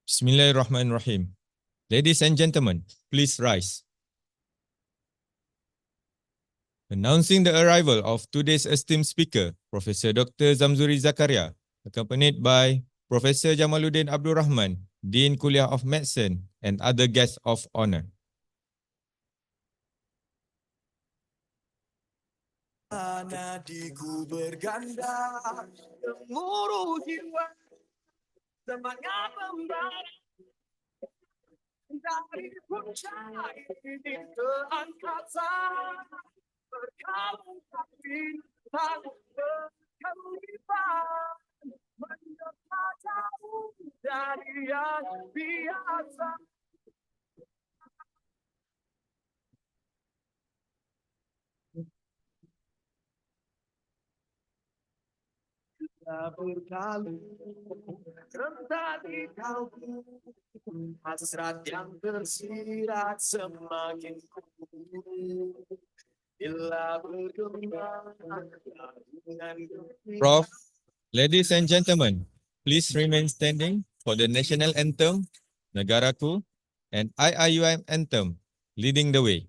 Bismillahirrahmanirrahim. Ladies and gentlemen, please rise. Announcing the arrival of today's esteemed speaker, Professor Dr. ZAMZURI ZAKARIA, accompanied by Professor Jamaluddin Abdul Rahman, Dean Kuliah of Medicine, and other guests of honor. Nadiku berganda, gemuruh jiwa, semangat membara dari puncak ini ke angkasa, berkalungkan bintang berkelipan, mendekat jauh dari yang biasa. Berkalung rendah di kalbu, hasrat yang tersirat semakin kuat bila bergema dengan Prof, ladies and gentlemen, please remain standing for the national anthem, Negaraku, and IIUM anthem, leading the way.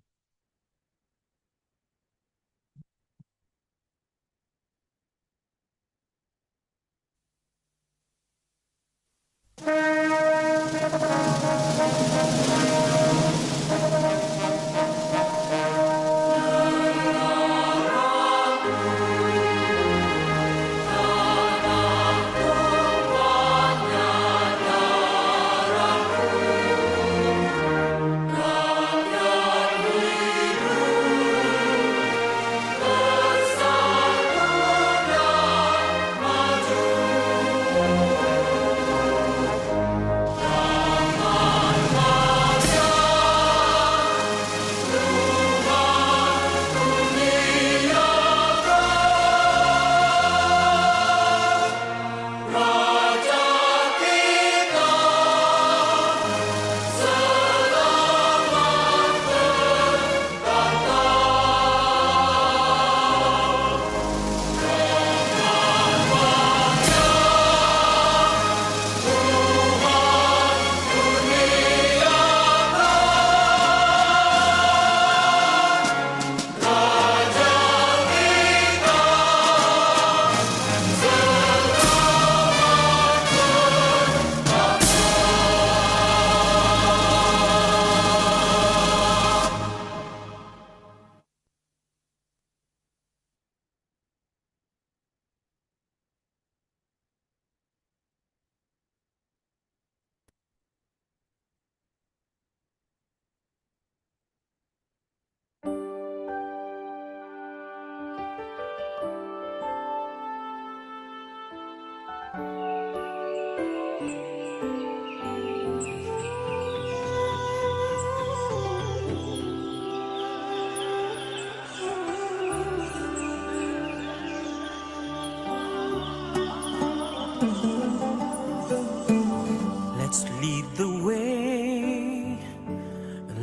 Let's lead the way,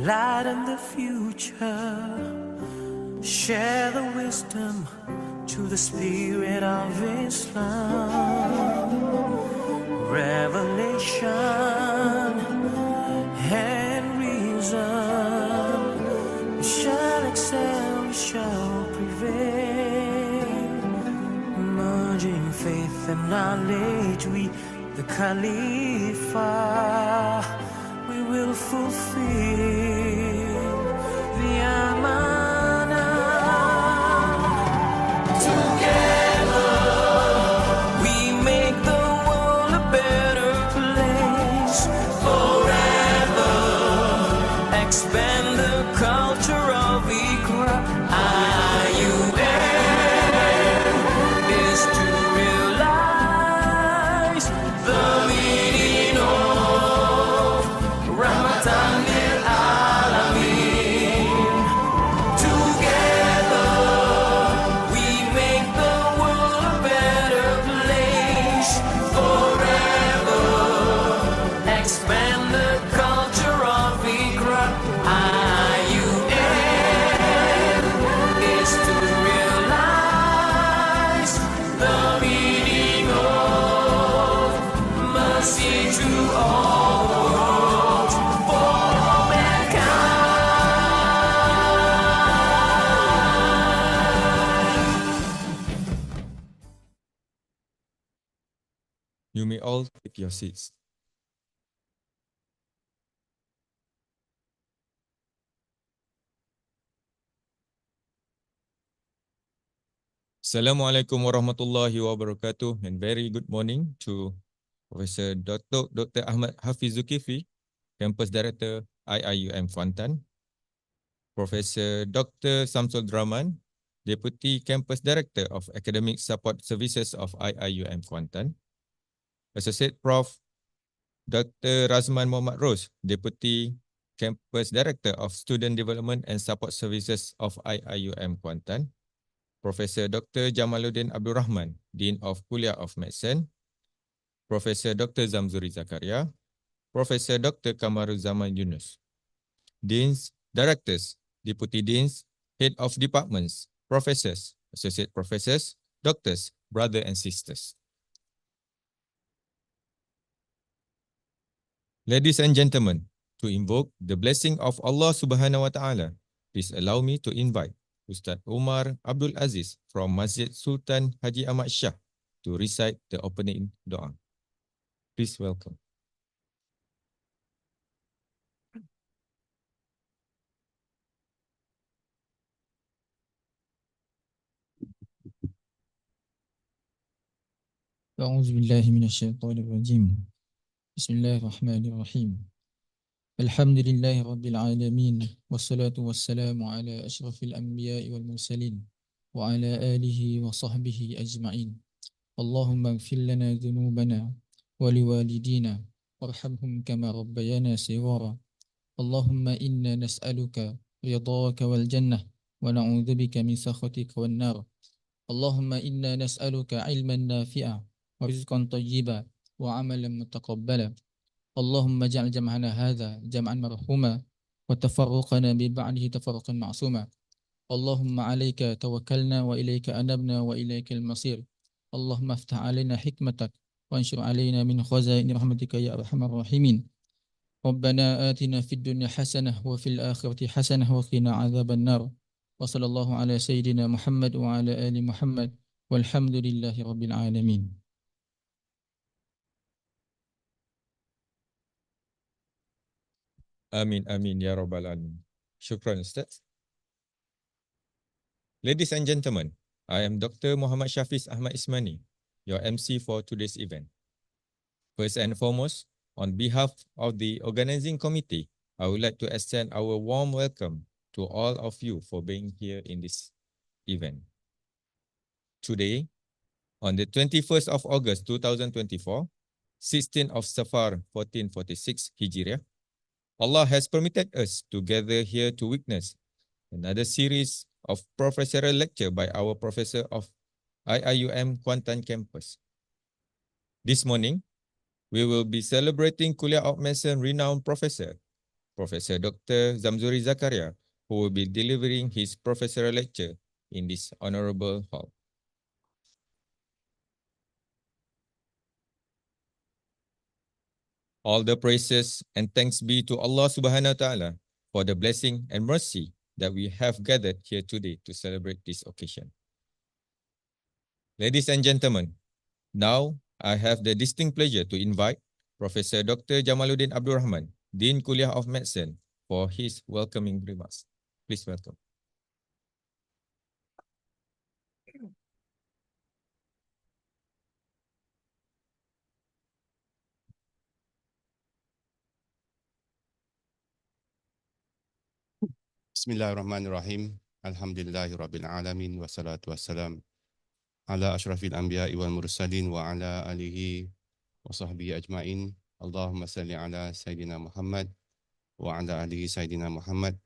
lighten the future, share the wisdom to the spirit of Islam. Revelation and reason, we shall excel, we shall prevail. Merging faith and knowledge, we the Khalifa, we will fulfill the amanah. Together, we make the world a better place. Forever, expand the culture of Iqra. IUM is to realize the meaning of Ramadan lil Alamin. to all the world, for all mankind. You may all take your seats. Assalamualaikum warahmatullahi wabarakatuh and very good morning to Professor Dr. Ahmad Hafiz Zulkifli, Campus Director IIUM Kuantan, Professor Dr. Samsul Draman, Deputy Campus Director of Academic Support Services of IIUM Kuantan, Associate Prof. Dr. Razman Muhammad Ros, Deputy Campus Director of Student Development and Support Services of IIUM Kuantan, Professor Dr. Jamaluddin Abdul Rahman, Dean of Kuliah of Medicine, Professor Dr. ZAMZURI Zakaria, Professor Dr. Kamaruzaman Yunus, Deans, Directors, Deputy Deans, Head of Departments, Professors, Associate Professors, Doctors, Brothers and Sisters. Ladies and gentlemen, to invoke the blessing of Allah Subhanahu wa Ta'ala, please allow me to invite Ustaz Umar Abdul Aziz from Masjid Sultan Haji Ahmad Shah to recite the opening doa. Please welcome. أعوذ بالله من الشيطان الرجيم. بسم الله الرحمن الرحيم. الحمد لله رب العالمين والصلاة والسلام على أشرف الأنبياء والمرسلين وعلى آله وصحبه أجمعين. اللهم اغفر لنا ذنوبنا ولوالدينا وارحمهم كما ربيانا صغارا. اللهم إنا نسألك رضاك والجنة ونعوذ بك من سخطك والنار. اللهم إنا نسألك علما نافعا ورزقا طيبا وعملا متقبلا. اللهم اجعل جمعنا هذا جمعا مرحوما وتفرقنا من بعده تفرقا معصوما. اللهم عليك توكلنا وإليك أنبنا وإليك المصير. اللهم افتح علينا حكمتك وانشر علينا من خزائن رحمتك يا أرحم الراحمين. ربنا آتنا في الدنيا حسنة وفي الآخرة حسنة وقنا عذاب النار. وصلى الله على سيدنا محمد وعلى آل محمد والحمد لله رب العالمين. Amin, amin, ya Rabbal Alamin. Shukran, Ustaz. Ladies and gentlemen, I am Dr. Muhammad Shafiz Ahmad Ismani, your MC for today's event. First and foremost, on behalf of the organizing committee, I would like to extend our warm welcome to all of you for being here in this event. Today, on the 21st of August 2024, 16th of Safar 1446 Hijriah, Allah has permitted us to gather here to witness another series of Professorial Lecture by our Professor of IIUM Kuantan Campus. This morning, we will be celebrating Kuliah of Medicine renowned Professor, Professor Dr. ZAMZURI Zakaria, who will be delivering his Professorial Lecture in this honorable hall. All the praises and thanks be to Allah Subhanahu wa Ta'ala for the blessing and mercy that we have gathered here today to celebrate this occasion. Ladies and gentlemen, now I have the distinct pleasure to invite Professor Dr. Jamaluddin Abdul Rahman, Dean Kuliah of Medicine, for his welcoming remarks. Please welcome. Bismillahirrahmanirrahim. Alhamdulillahirabbil alamin wassalatu wassalam ala asyrafil anbiya'i wal mursalin wa ala alihi wa sahbihi ajmain. Allahumma salli ala sayidina Muhammad wa ala alihi sayidina Muhammad.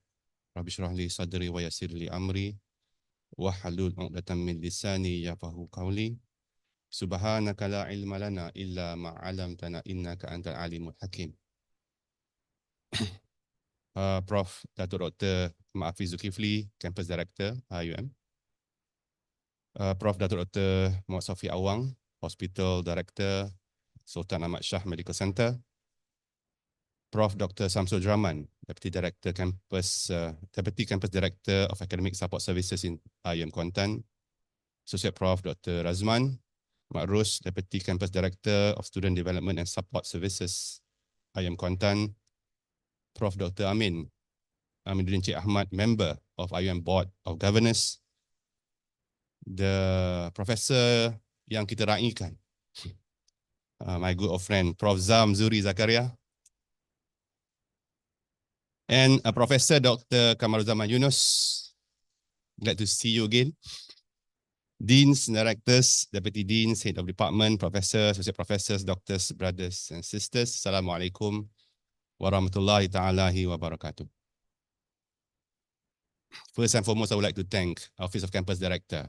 Rabbi shrah li sadri wa yassir li amri wa halul 'uqdatam min lisani yafqahu qawli. Subhanaka la ilma lana illa ma 'allamtana innaka antal alimul hakim. Prof. Datuk Dr. Hafiz Zulkifli, Campus Director IUM. Prof. Datuk Dr. Muhammad Safi Awang, Hospital Director Sultan Ahmad Shah Medical Center. Prof. Dr. Samsul Rahman, Deputy Campus Director of Academic Support Services in IUM Kuantan. Associate Prof. Dr. Razman Makrus, Deputy Campus Director of Student Development and Support Services, IUM Kuantan. Prof. Dr. Aminuddin Cik Ahmad, Member of IUM Board of Governors. The Professor yang kita raikan, my good old friend, Prof. ZAMZURI ZAKARIA. And Professor Dr. Kamaruzaman Yunus, glad to see you again. Deans, Directors, Deputy Deans, Head of Department, Professors, Associate Professors, Doctors, Brothers and Sisters. Assalamualaikum warahmatullahi ta'ala wabarakatuh. First and foremost, I would like to thank Office of Campus Director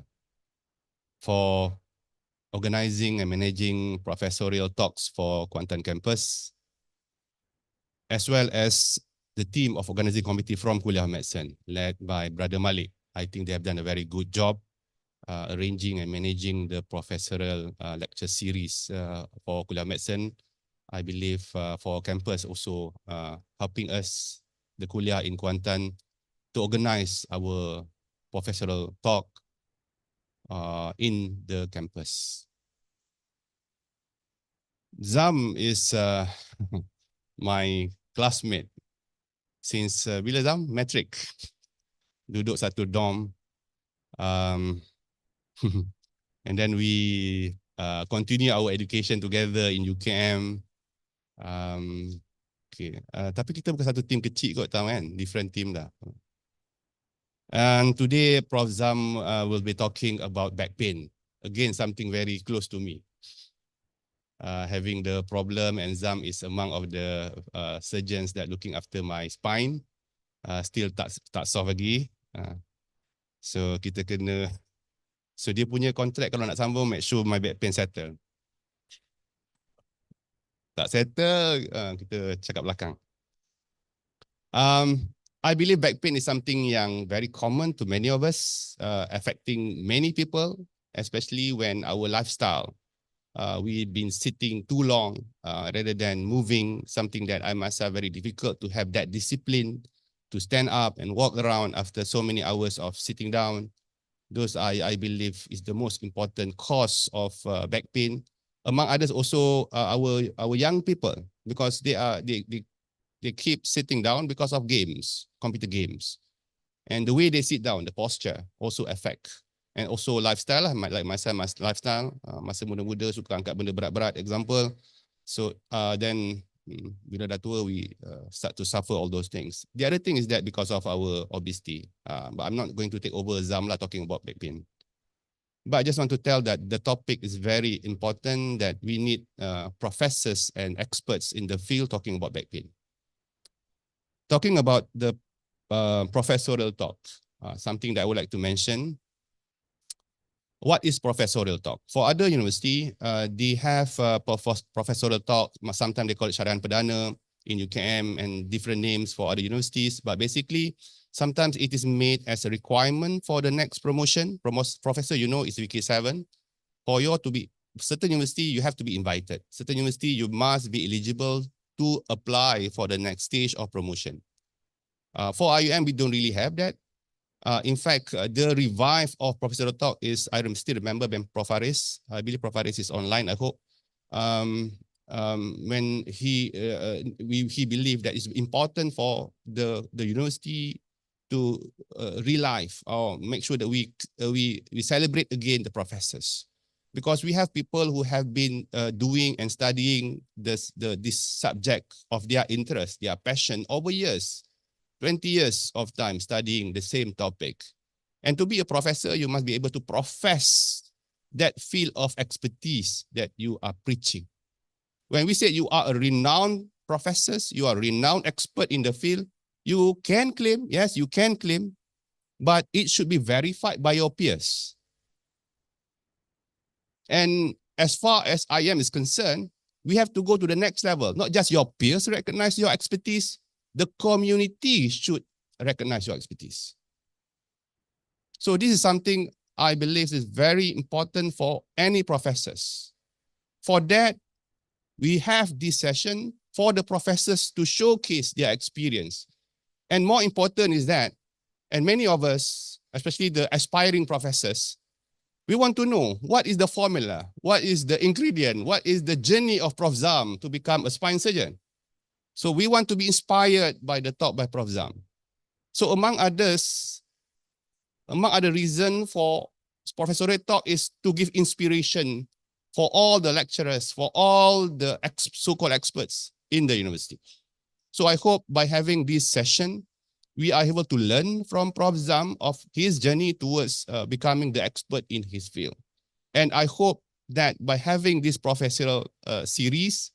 for organizing and managing professorial talks for Kuantan campus, as well as the team of organizing committee from Kuliah of Medicine, led by Brother Malik. I think they have done a very good job arranging and managing the professorial lecture series for Kuliah of Medicine. I believe for campus also helping us, the Kuliah in Kuantan, to organize our professorial talk in the campus. Zam is my classmate since bila Zam? Matric. Duduk satu dorm. And then we continue our education together in UKM. Okay. Tapi kita bukan satu team kecil kot, tahu kan? Different team dah. And today, Prof. Zam will be talking about back pain. Again, something very close to me. Having the problem, and Zam is among of the surgeons that looking after my spine. Still tak solve lagi. So kita kena, so dia punya kontrak kalau nak sambung, make sure my back pain settle. Tak settle, kita cakap belakang. I believe back pain is something yang very common to many of us, affecting many people, especially when our lifestyle, we've been sitting too long rather than moving, something that I myself very difficult to have that discipline to stand up and walk around after so many hours of sitting down. Those I believe is the most important cause of back pain. Among others also our young people, because they keep sitting down because of games, computer games. And the way they sit down, the posture also affect. And also lifestyle, like myself, my lifestyle, masa muda-muda suka angkat benda berat-berat, example. So then bila dah tua, we start to suffer all those things. The other thing is that because of our obesity, but I'm not going to take over Zam talking about back pain. But I just want to tell that the topic is very important, that we need professors and experts in the field talking about back pain. Talking about the professorial talk, something that I would like to mention. What is professorial talk? For other university, they have professorial talk. Sometimes they call it Syarahan Perdana in UKM and different names for other universities. But basically, sometimes it is made as a requirement for the next promotion. Professor, you know, is VK7. For you to be certain university, you have to be invited. Certain university, you must be eligible to apply for the next stage of promotion. For IUM, we don't really have that. In fact, the revive of professorial talk is, I still remember when Prof. Haris, I believe Prof. Haris is online, I hope, when he believed that it's important for the university to relive or make sure that we celebrate again the professors. Because we have people who have been doing and studying this subject of their interest, their passion over years. 20 years of time studying the same topic. And to be a professor, you must be able to profess that field of expertise that you are preaching. When we say you are a renowned professor, you are a renowned expert in the field, you can claim, yes, you can claim, but it should be verified by your peers. And as far as IM is concerned, we have to go to the next level. Not just your peers recognize your expertise, the community should recognize your expertise. So this is something I believe is very important for any professors. For that, we have this session for the professors to showcase their experience. And more important is that, and many of us, especially the aspiring professors, we want to know what is the formula, what is the ingredient, what is the journey of Prof. Zam to become a spine surgeon. So we want to be inspired by the talk by Prof. Zam. So among other reasons for Professorial Talk is to give inspiration for all the lecturers, for all the so-called experts in the university. So I hope by having this session, we are able to learn from Prof. Zam of his journey towards becoming the expert in his field. And I hope that by having this professorial series,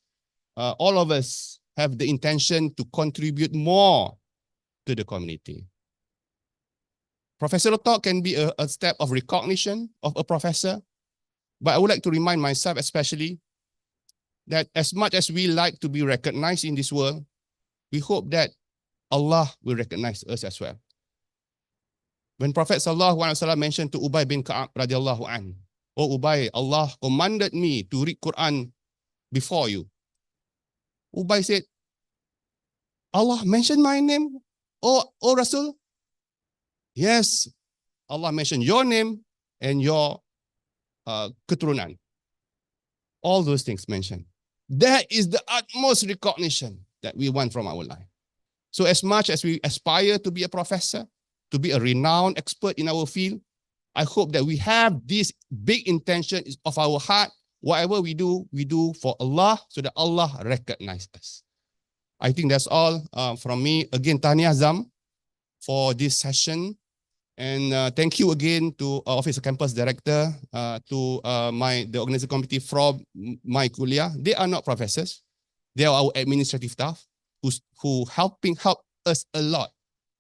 all of us have the intention to contribute more to the community. Professorial talk can be a step of recognition of a professor, but I would like to remind myself especially that as much as we like to be recognized in this world, we hope that Allah will recognize us as well. When Prophet Sallallahu Alaihi Wasallam mentioned to Ubay bin Ka'ab radiallahu an, "Oh Ubay, Allah commanded me to read Quran before you." Ubay said, "Allah mentioned my name, oh Rasul?" Yes, Allah mentioned your name and your keturunan. All those things mentioned. That is the utmost recognition that we want from our life. So as much as we aspire to be a professor, to be a renowned expert in our field, I hope that we have this big intention of our heart. Whatever we do for Allah so that Allah recognize us. I think that's all from me. Again, Tahniah Zam for this session. And thank you again to Office of Campus Director, to the organizing committee from my kuliah. They are not professors. They are our administrative staff who help us a lot.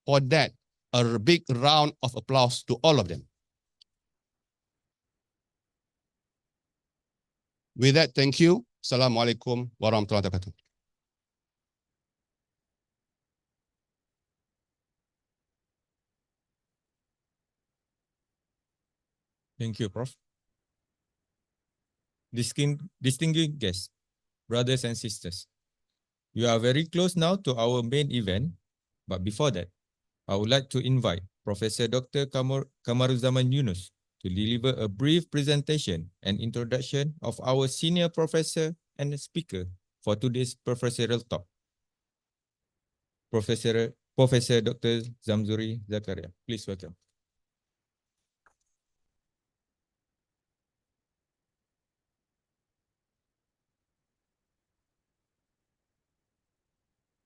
For that, a big round of applause to all of them. With that, thank you. Assalamualaikum warahmatullahi wabarakatuh. Thank you, Prof. Distinguished guests, brothers and sisters, we are very close now to our main event, but before that, I would like to invite Professor Dr. Kamaruzzaman Yunus to deliver a brief presentation and introduction of our senior professor and speaker for today's professorial talk. Professor Dr. ZAMZURI Zakaria, please welcome.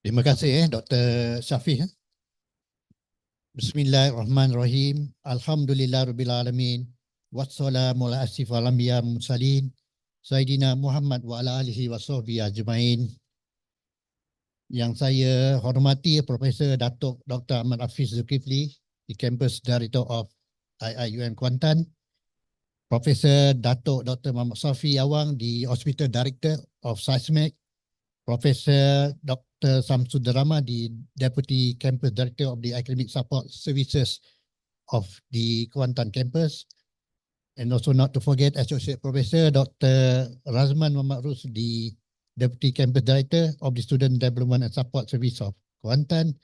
Terima kasih Dr. Syafiq. Bismillahirrahmanirrahim. Alhamdulillahirrahmanirrahim. Wassalamu ala asifal anbiya mursalin. Sayyidina Muhammad wa ala alihi wa sahbihi ajma'in. Yang saya hormati Profesor Datuk Dr. Ahmad Hafiz Zulkifli, di Campus Director of IIUM Kuantan. Profesor Datuk Dr. Muhammad Safi Awang, di Hospital Director of Seismic. Professor Dr. Samsudrama, the Deputy Campus Director of the Academic Support Services of the Kuantan campus. And also not to forget Associate Professor Dr. Razman Muhammad Rus, the Deputy Campus Director of the Student Development and Support Service of Kuantan.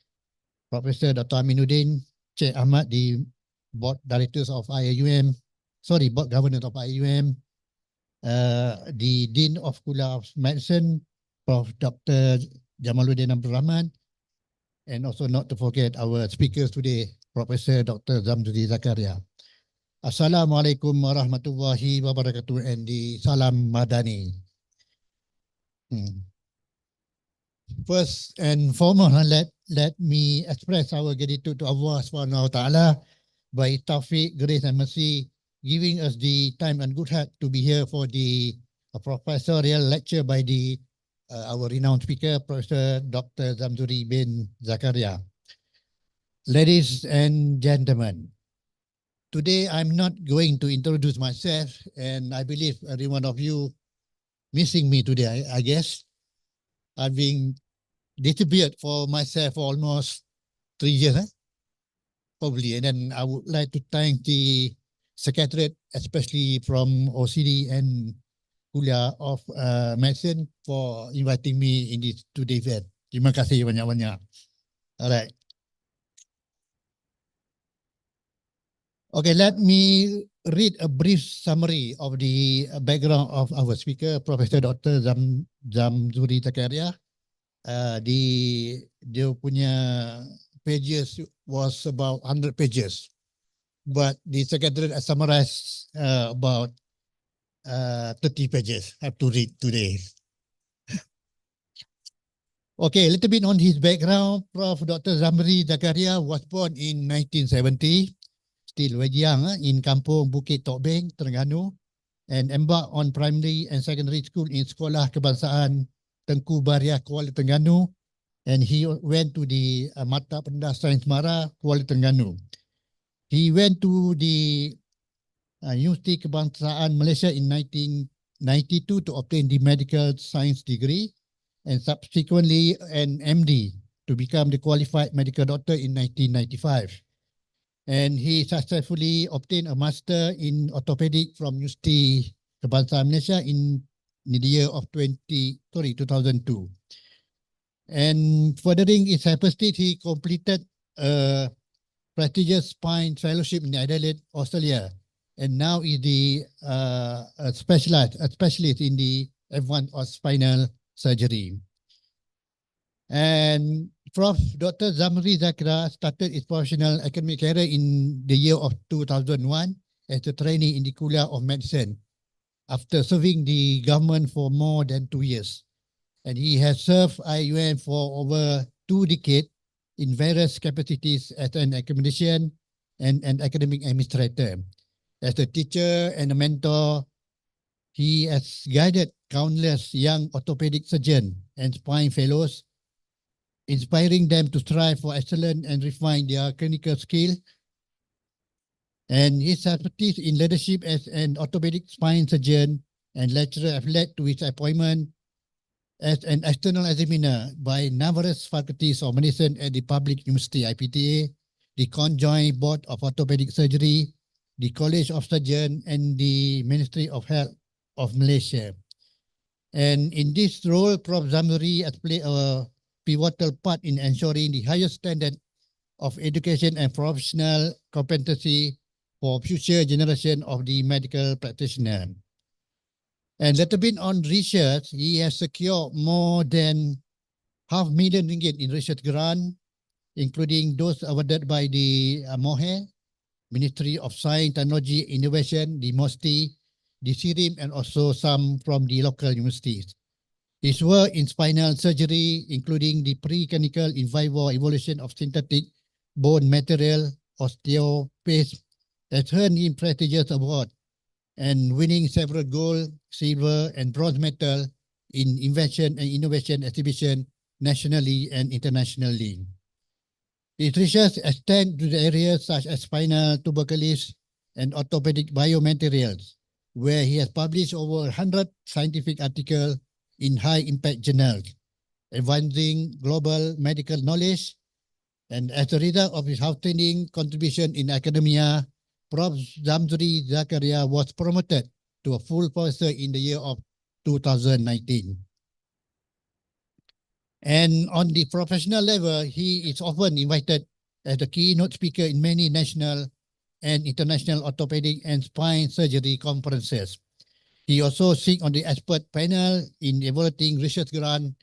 Professor Dr. Aminuddin, Cik Ahmad, the Board Directors of IIUM, Board Governors of IIUM, the Dean of Kuliah of Medicine, Prof. Dr. Jamaluddin Abdul Rahman, and also not to forget our speakers today, Professor Dr. ZAMZURI Zakaria. Assalamualaikum warahmatullahi wabarakatuh and the salam madani. First and foremost, let me express our gratitude to Allah Subhanahu wa Taala by taufiq, grace and mercy, giving us the time and good heart to be here for the professorial lecture by our renowned speaker, Professor Dr. ZAMZURI bin Zakaria. Ladies and gentlemen, today I'm not going to introduce myself, and I believe every one of you missing me today, I guess. I've been disappeared for myself for almost 3 years, probably. And then I would like to thank the Secretariat, especially from OCD and Kuliah of Medicine for inviting me in this today's event. Terima kasih banyak-banyak. Alright. Okay, let me read a brief summary of the background of our speaker, Professor Dr. ZAMZURI ZAKARIA. Dia punya pages was about 100 pages, but the secretary summarized about 30 pages. I have to read today. Okay, a little bit on his background. Prof. Dr. ZAMZURI ZAKARIA was born in 1970, still very young, in Kampung Bukit Tokbeng, Terengganu, and embarked on primary and secondary school in Sekolah Kebangsaan Tengku Baria, Kuala Terengganu, and he went to the Mata Rendah Sains Mara, Kuala Terengganu. He went to the University Kebangsaan Malaysia in 1992 to obtain the medical science degree and subsequently an MD to become the qualified medical doctor in 1995. And he successfully obtained a master in orthopedic from University Kebangsaan Malaysia in the year of 2002. And furthering his hyperstite, he completed a prestigious spine fellowship in Adelaide, Australia, and now is the a specialist in the advanced of spinal surgery. And Prof. Dr. ZAMZURI ZAKARIA started his professional academic career in the year of 2001 as a trainee in the Kuliah of Medicine after serving the government for more than 2 years. And he has served IUM for over 2 decades in various capacities as an academician and an academic administrator. As a teacher and a mentor, he has guided countless young orthopedic surgeons and spine fellows, inspiring them to strive for excellence and refine their clinical skill. And his expertise in leadership as an orthopedic spine surgeon and lecturer have led to his appointment as an external examiner by numerous faculties of medicine at the Public University IPTA, the Conjoint Board of Orthopedic Surgery, the College of Surgeons, and the Ministry of Health of Malaysia. And in this role, Prof. ZAMZURI has played a pivotal part in ensuring the highest standard of education and professional competency for future generation of the medical practitioner. And a little bit on research, he has secured more than $500,000 ringgit in research grant, including those awarded by the MOHAMAD, Ministry of Science, Technology, Innovation, the MOSTI, the CIRIM, and also some from the local universities. His work in spinal surgery, including the preclinical in vivo evolution of synthetic bone material, osteopaths, has earned him prestigious awards and winning several gold, silver, and bronze medals in invention and innovation exhibition nationally and internationally. His research extends to the areas such as spinal tuberculosis and orthopedic biomaterials, where he has published over 100 scientific articles in high-impact journals, advancing global medical knowledge. And as a result of his outstanding contribution in academia, Prof. ZAMZURI ZAKARIA was promoted to a full professor in the year of 2019. And on the professional level, he is often invited as the keynote speaker in many national and international orthopedic and spine surgery conferences. He also sits on the expert panel in evaluating research grant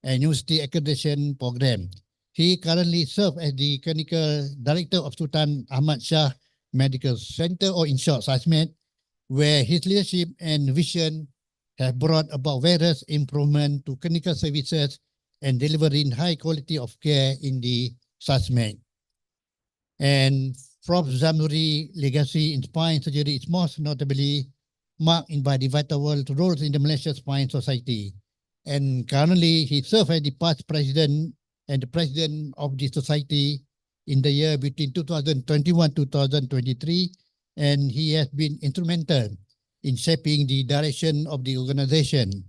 and university accreditation program. He currently serves as the clinical director of Sultan Ahmad Shah Medical Center, or in short, SASMED, where his leadership and vision have brought about various improvements to clinical services and delivering high quality of care in the SASMED. And Prof. ZAMZURI legacy in spine surgery is most notably marked by the vital roles in the Malaysia Spine Society. And currently, he served as the past president and the president of the society in the year between 2021-2023, and he has been instrumental in shaping the direction of the organization.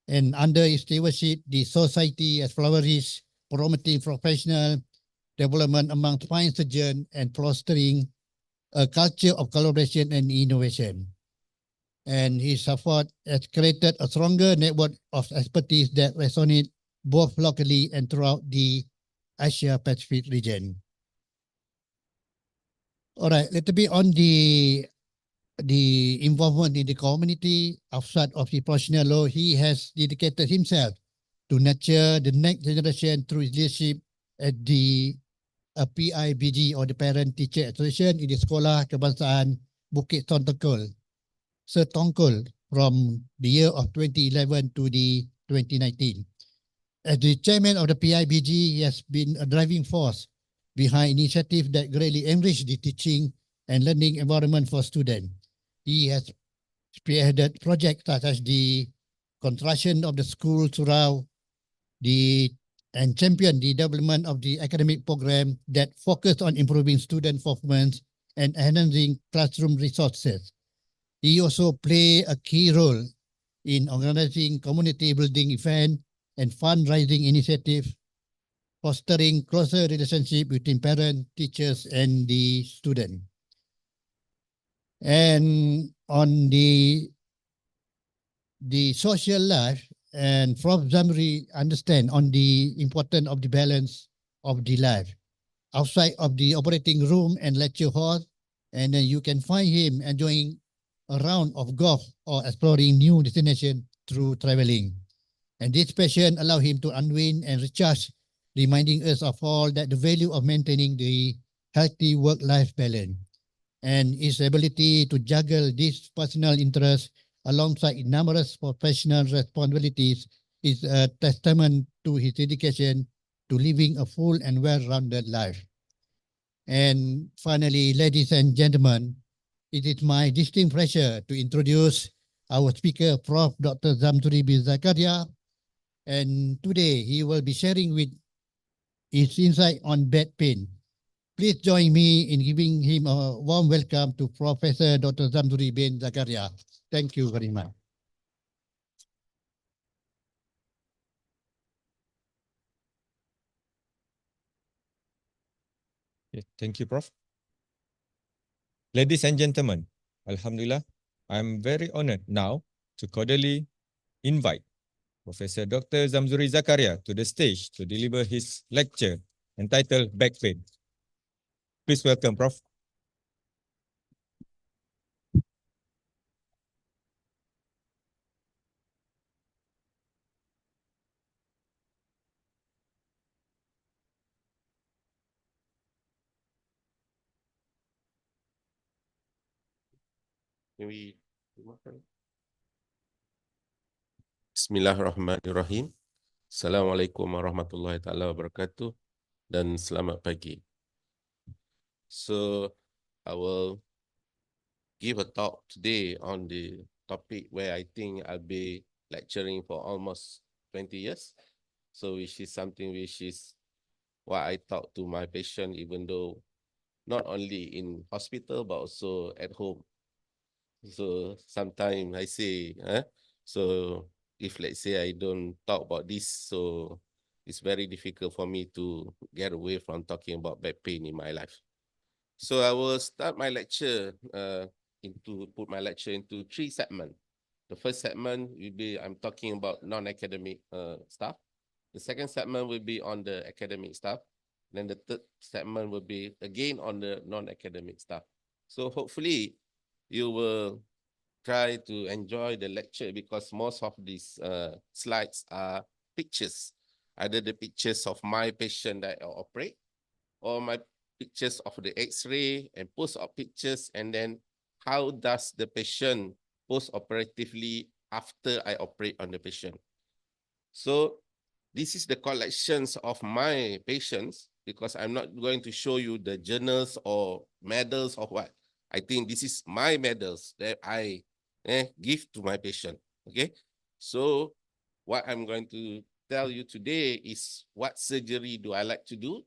And under his stewardship, the society has flourished, promoting professional development among spine surgeons and fostering a culture of collaboration and innovation. and his support has created a stronger network of expertise that resonate both locally and throughout the Asia Pacific region. All right, a little bit on the involvement in the community outside of the professional law. He has dedicated himself to nurture the next generation through his leadership at the PIBG, or the Parent Teacher Association, in the Sekolah Kebangsaan Bukit Setongkol from the year of 2011 to the 2019. As the chairman of the PIBG, he has been a driving force behind initiatives that greatly enrich the teaching and learning environment for students. He has spearheaded projects such as the construction of the school throughout and championed the development of the academic program that focused on improving student performance and enhancing classroom resources. He also played a key role in organizing community building events and fundraising initiatives, fostering closer relationship between parents, teachers, and the student. And on the social life, and Prof. ZAMZURI understand on the importance of the balance of the life outside of the operating room and lecture hall, and then you can find him enjoying a round of golf or exploring new destinations through traveling. And this passion allow him to unwind and recharge, reminding us of all that the value of maintaining the healthy work-life balance. And his ability to juggle these personal interests alongside numerous professional responsibilities is a testament to his dedication to living a full and well-rounded life. And finally, ladies and gentlemen, it is my distinct pleasure to introduce our speaker, Prof. Dr. ZAMZURI bin Zakaria. And today he will be sharing with his insight on back pain. Please join me in giving him a warm welcome to Professor Dr. ZAMZURI bin Zakaria. Thank you very much. Okay, thank you, Prof. Ladies and gentlemen, Alhamdulillah, I'm very honored now to cordially invite Professor Dr. ZAMZURI Zakaria to the stage to deliver his lecture entitled Back Pain. Please welcome, Prof. Bismillahirrahmanirrahim. Assalamualaikum warahmatullahi taala wabarakatuh dan selamat pagi. So I will give a talk today on the topic where I think I'll be lecturing for almost 20 years. So which is something which is what I talk to my patient, even though not only in hospital but also at home. So sometimes I say, so if let's say I don't talk about this, so it's very difficult for me to get away from talking about back pain in my life. So I will start my lecture put my lecture into 3 segments. The first segment will be I'm talking about non-academic stuff. The second segment will be on the academic stuff. Then the third segment will be again on the non-academic stuff. So hopefully you will try to enjoy the lecture because most of these slides are pictures, either the pictures of my patient that I operate or my pictures of the x-ray and post-op pictures, and then how does the patient post-operatively after I operate on the patient. So this is the collections of my patients because I'm not going to show you the journals or medals or what. I think this is my medals that I give to my patient. Okay, so what I'm going to tell you today is what surgery do I like to do,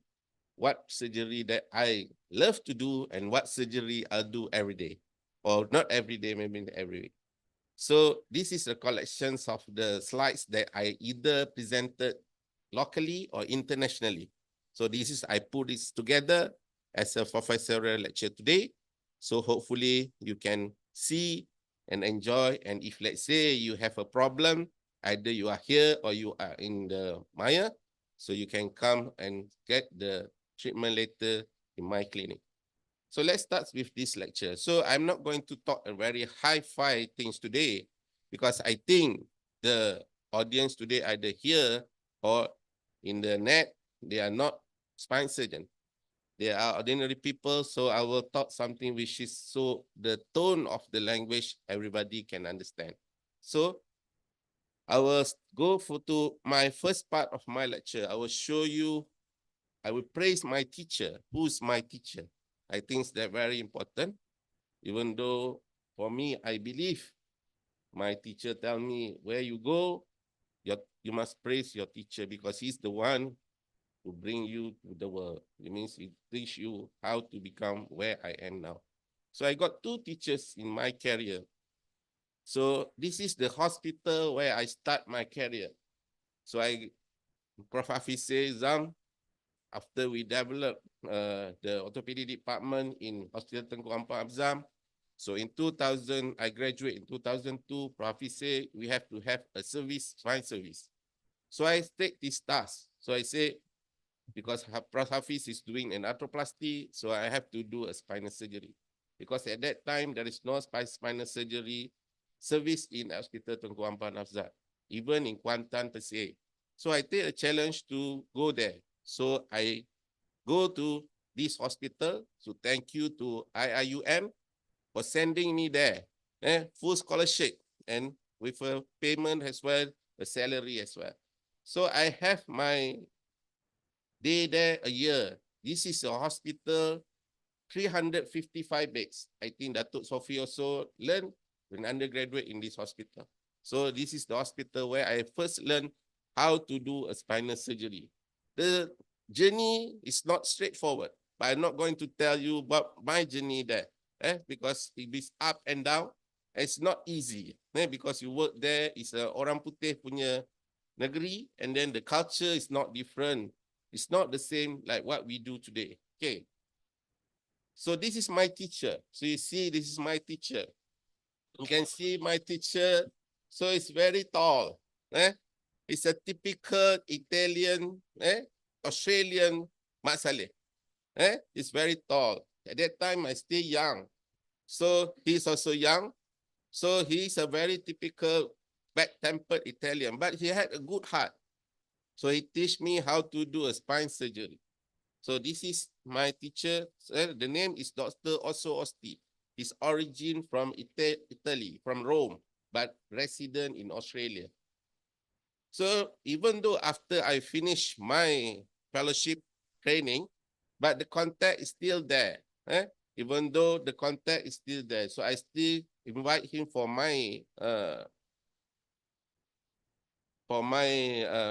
what surgery that I love to do, and what surgery I'll do every day, or not every day, maybe every week. So this is a collection of the slides that I either presented locally or internationally. So this is, I put this together as a professorial lecture today. So hopefully you can see and enjoy. And if let's say you have a problem, either you are here or you are in the Maya, so you can come and get the treatment later in my clinic. So let's start with this lecture. So I'm not going to talk a very hi-fi things today because I think the audience today either here or in the net, they are not spine surgeon. They are ordinary people. So I will talk something which is so the tone of the language everybody can understand. So I will go to my first part of my lecture. I will show you, I will praise my teacher. Who's my teacher? I think that's very important. Even though for me, I believe my teacher tell me where you go, you must praise your teacher because he's the one who bring you to the world. It means he teach you how to become where I am now. So I got two teachers in my career. So this is the hospital where I start my career. So Prof. Hafiz says, after we developed the orthopedic department in Hospital Tengku Ampang Abzam, so in 2000, I graduate in 2002, Prof. Hafiz said we have to have a service, spine service. So I take this task. So I say, because Prof. Hafiz is doing an arthroplasty, so I have to do a spinal surgery. Because at that time, there is no spinal surgery service in Hospital Tengku Ampang Abzam, even in Kuantan per se. So I take a challenge to go there. So I go to this hospital. So thank you to IIUM for sending me there. Full scholarship and with a payment as well, a salary as well. So I have my day there a year. This is a hospital, 355 beds. I think Datuk Sophie also learned an undergraduate in this hospital. So this is the hospital where I first learned how to do a spinal surgery. The journey is not straightforward, but I'm not going to tell you about my journey there, because it is up and down. It's not easy, because you work there, it's a orang putih punya negeri, and then the culture is not different. It's not the same like what we do today. Okay. So this is my teacher. So you see, this is my teacher. You can see my teacher. So it's very tall. It's a typical Italian, Australian Mat Saleh. It's very tall. At that time, I still young. So he's also young. So he's a very typical bad-tempered Italian, but he had a good heart. So he teach me how to do a spine surgery. So this is my teacher. The name is Dr. Osso Osti. His origin from Italy, from Rome, but resident in Australia. So even though after I finish my fellowship training, but the contact is still there. Even though the contact is still there. So I still invite him for my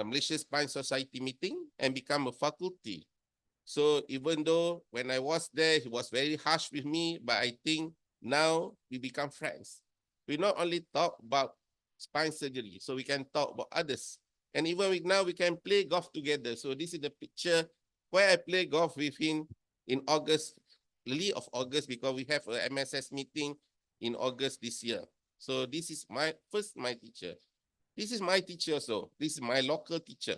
Malaysia Spine Society meeting and become a faculty. So even though when I was there, he was very harsh with me, but I think now we become friends. We not only talk about spine surgery, so we can talk about others. And even now we can play golf together. So this is the picture where I play golf with him in August, early of August, because we have a MSS meeting in August this year. So this is my teacher. This is my teacher also. This is my local teacher.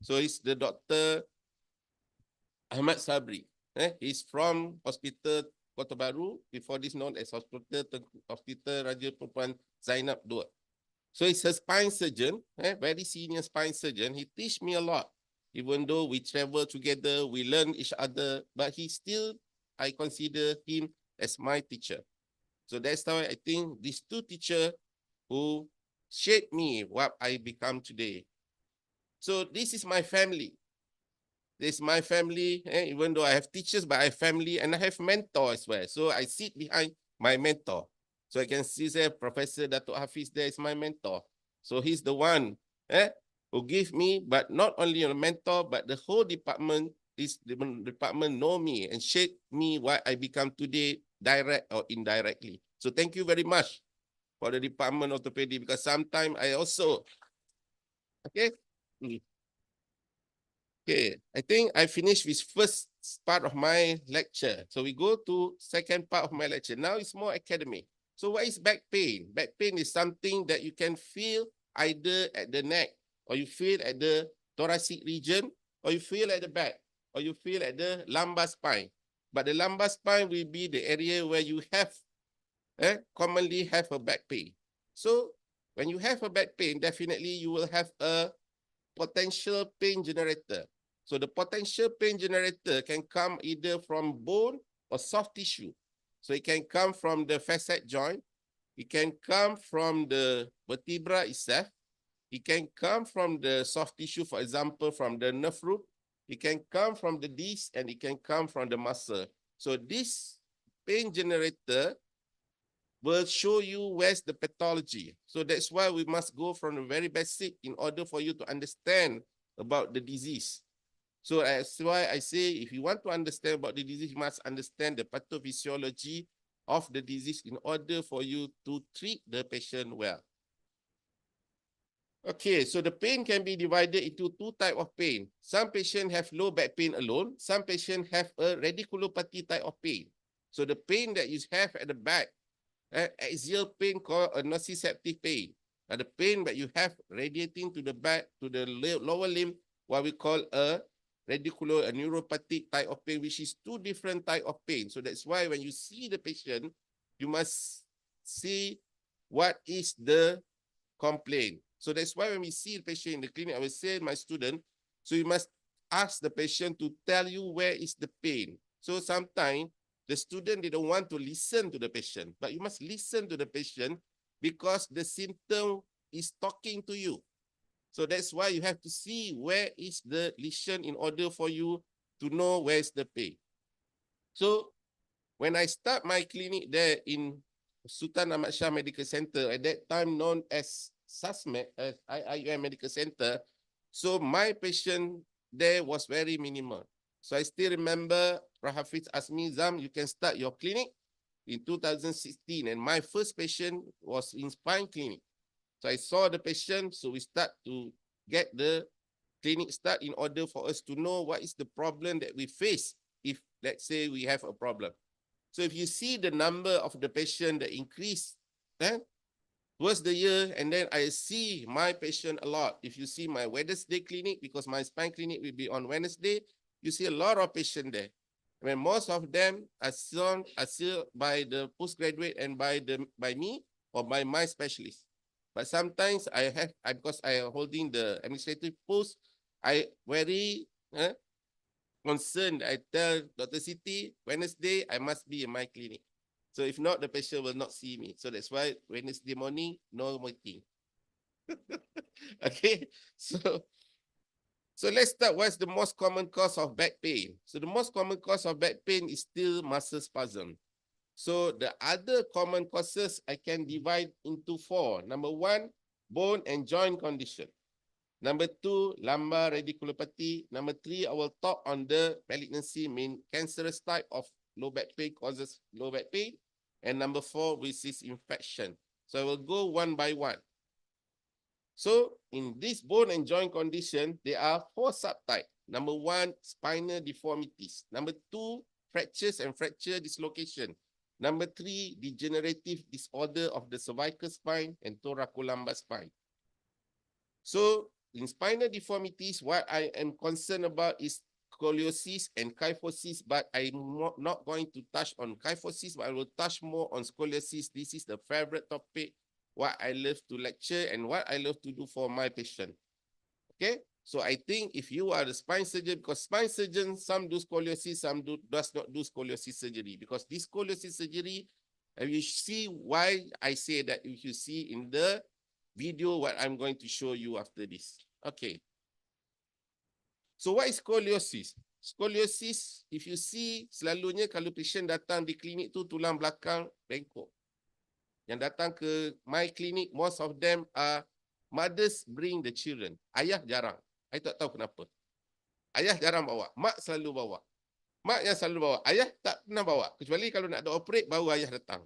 So it's the Dr. Ahmad Sabri. He's from Hospital Kota Baru, before this known as Hospital Raja Perempuan Zainab II. So he's a spine surgeon, very senior spine surgeon. He teach me a lot. Even though we travel together, we learn each other, but I consider him as my teacher. So that's how I think these two teachers who shaped me what I become today. So this is my family. This is my family, even though I have teachers, but I have family and I have mentor as well. So I sit behind my mentor. So I can see there, Professor Datuk Hafiz there is my mentor. So he's the one who give me, but not only a mentor, but the whole department, this department know me and shape me what I become today, direct or indirectly. So thank you very much for the Department of Orthopedic, because sometimes I also, okay. Okay, I think I finished with first part of my lecture. So we go to second part of my lecture. Now it's more academic. So what is back pain? Back pain is something that you can feel either at the neck, or you feel at the thoracic region, or you feel at the back, or you feel at the lumbar spine. But the lumbar spine will be the area where you have commonly have a back pain. So when you have a back pain, definitely you will have a potential pain generator. So the potential pain generator can come either from bone or soft tissue. So it can come from the facet joint. It can come from the vertebra itself. It can come from the soft tissue, for example, from the nerve root. It can come from the disc, and it can come from the muscle. So this pain generator will show you where's the pathology. So that's why we must go from the very basic in order for you to understand about the disease. So that's why I say, if you want to understand about the disease, you must understand the pathophysiology of the disease in order for you to treat the patient well. Okay, so the pain can be divided into two types of pain. Some patients have low back pain alone. Some patients have a radiculopathy type of pain. So the pain that you have at the back, axial pain called a nociceptive pain. The pain that you have radiating to the back, to the lower limb, what we call a neuropathic type of pain, which is two different type of pain. So that's why when you see the patient, you must see what is the complaint. So that's why when we see the patient in the clinic, I will say to my student, so you must ask the patient to tell you where is the pain. So sometimes the student, they don't want to listen to the patient, but you must listen to the patient because the symptom is talking to you. So that's why you have to see where is the lesion in order for you to know where is the pain. So when I start my clinic there in Sultan Ahmad Shah Medical Center, at that time known as SASMED, IUM Medical Center, so my patient there was very minimal. So I still remember Hafiz asked me, Zam, you can start your clinic in 2016. And my first patient was in spine clinic. So I saw the patient, so we start to get the clinic start in order for us to know what is the problem that we face if, let's say, we have a problem. So if you see the number of the patient that increase, towards the year, and then I see my patient a lot. If you see my Wednesday clinic, because my spine clinic will be on Wednesday, you see a lot of patients there. I mean, most of them are seen by the postgraduate and by me or by my specialist. But sometimes because I am holding the administrative post, I very concerned. I tell Dr. Siti, Wednesday, I must be in my clinic. So if not, the patient will not see me. So that's why Wednesday morning, no meeting. Okay, so let's start. What's the most common cause of back pain? So the most common cause of back pain is still muscle spasm. So the other common causes I can divide into four. Number one, bone and joint condition. Number two, lumbar radiculopathy. Number three, I will talk on the malignancy, mean cancerous type of low back pain causes low back pain. And number four, which is infection. So I will go one by one. So in this bone and joint condition, there are four subtypes. Number one, spinal deformities. Number two, fractures and fracture dislocation. Number three, degenerative disorder of the cervical spine and thoracolumbar spine. So in spinal deformities, what I am concerned about is scoliosis and kyphosis, but I'm not going to touch on kyphosis, but I will touch more on scoliosis. This is the favorite topic, what I love to lecture and what I love to do for my patient. Okay, so I think if you are the spine surgeon, because spine surgeons, some do scoliosis, some does not do scoliosis surgery, because this scoliosis surgery, and you see why I say that if you see in the video what I'm going to show you after this. Okay. So what is scoliosis? Scoliosis, if you see, selalunya kalau patient datang di klinik tu tulang belakang bengkok. Yang datang ke my clinic, most of them are mothers bring the children. Ayah jarang. I tak tahu kenapa. Ayah jarang bawa. Mak selalu bawa. Mak yang selalu bawa. Ayah tak pernah bawa. Kecuali kalau nak ada operate, baru ayah datang.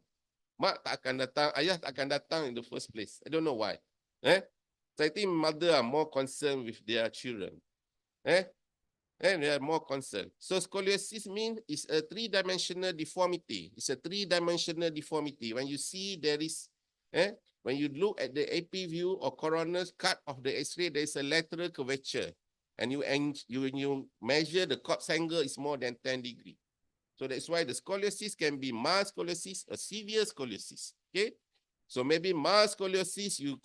Mak tak akan datang. Ayah tak akan datang in the first place. I don't know why. So I think mother are more concerned with their children. and they are more concerned. So scoliosis means it's a three-dimensional deformity. It's a three-dimensional deformity. When you see there is, when you look at the AP view or coronal cut of the X-ray, there is a lateral curvature. And you measure the corpse angle is more than 10 degrees. So that's why the scoliosis can be mild scoliosis or severe scoliosis. Okay. So maybe mild scoliosis you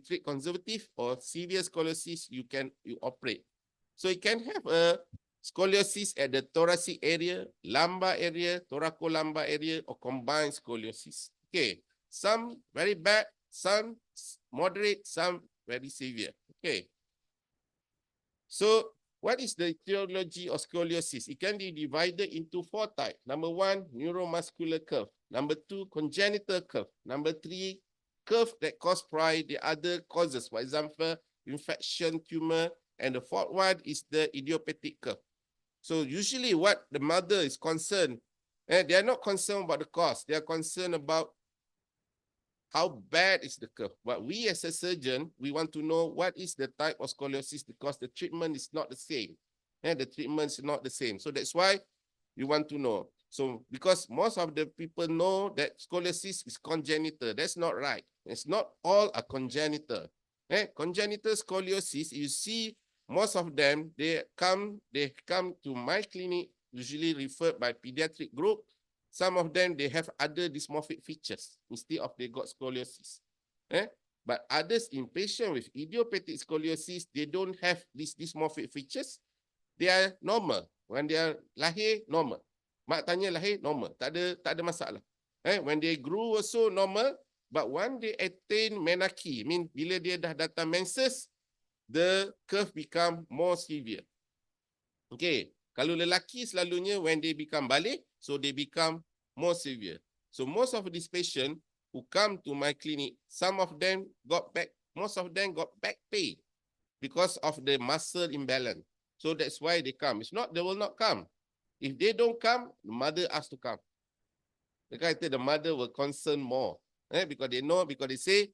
treat conservative, or severe scoliosis you operate. So you can have a scoliosis at the thoracic area, lumbar area, thoracolumbar area, or combined scoliosis. Okay. Some very bad, some moderate, some very severe. Okay. So what is the etiology of scoliosis? It can be divided into 4 types. Number 1, neuromuscular curve. Number 2, congenital curve. Number 3, curve that cause prior the other causes. For example, infection, tumor. And the 4th one is the idiopathic curve. So usually what the mother is concerned, they are not concerned about the cause. They are concerned about how bad is the curve. But we as a surgeon, we want to know what is the type of scoliosis, because the treatment is not the same. And the treatment is not the same. So that's why we want to know. So because most of the people know that scoliosis is congenital. That's not right. It's not all are congenital. Congenital scoliosis, you see most of them, they come to my clinic, usually referred by pediatric group. Some of them, they have other dysmorphic features instead of they got scoliosis. But others in patients with idiopathic scoliosis, they don't have these dysmorphic features. They are normal. When they are lahir, normal. Mak tanya lahir, normal. Tak ada masalah. When they grew also normal, but when they attain menarche, mean bila dia dah datang menses, the curve become more severe. Okay. Kalau lelaki selalunya when they become balik, so they become more severe. So most of these patients who come to my clinic, most of them got back pain because of the muscle imbalance. So that's why they come. It's not they will not come. If they don't come, the mother has to come. The mother will concern more, because they say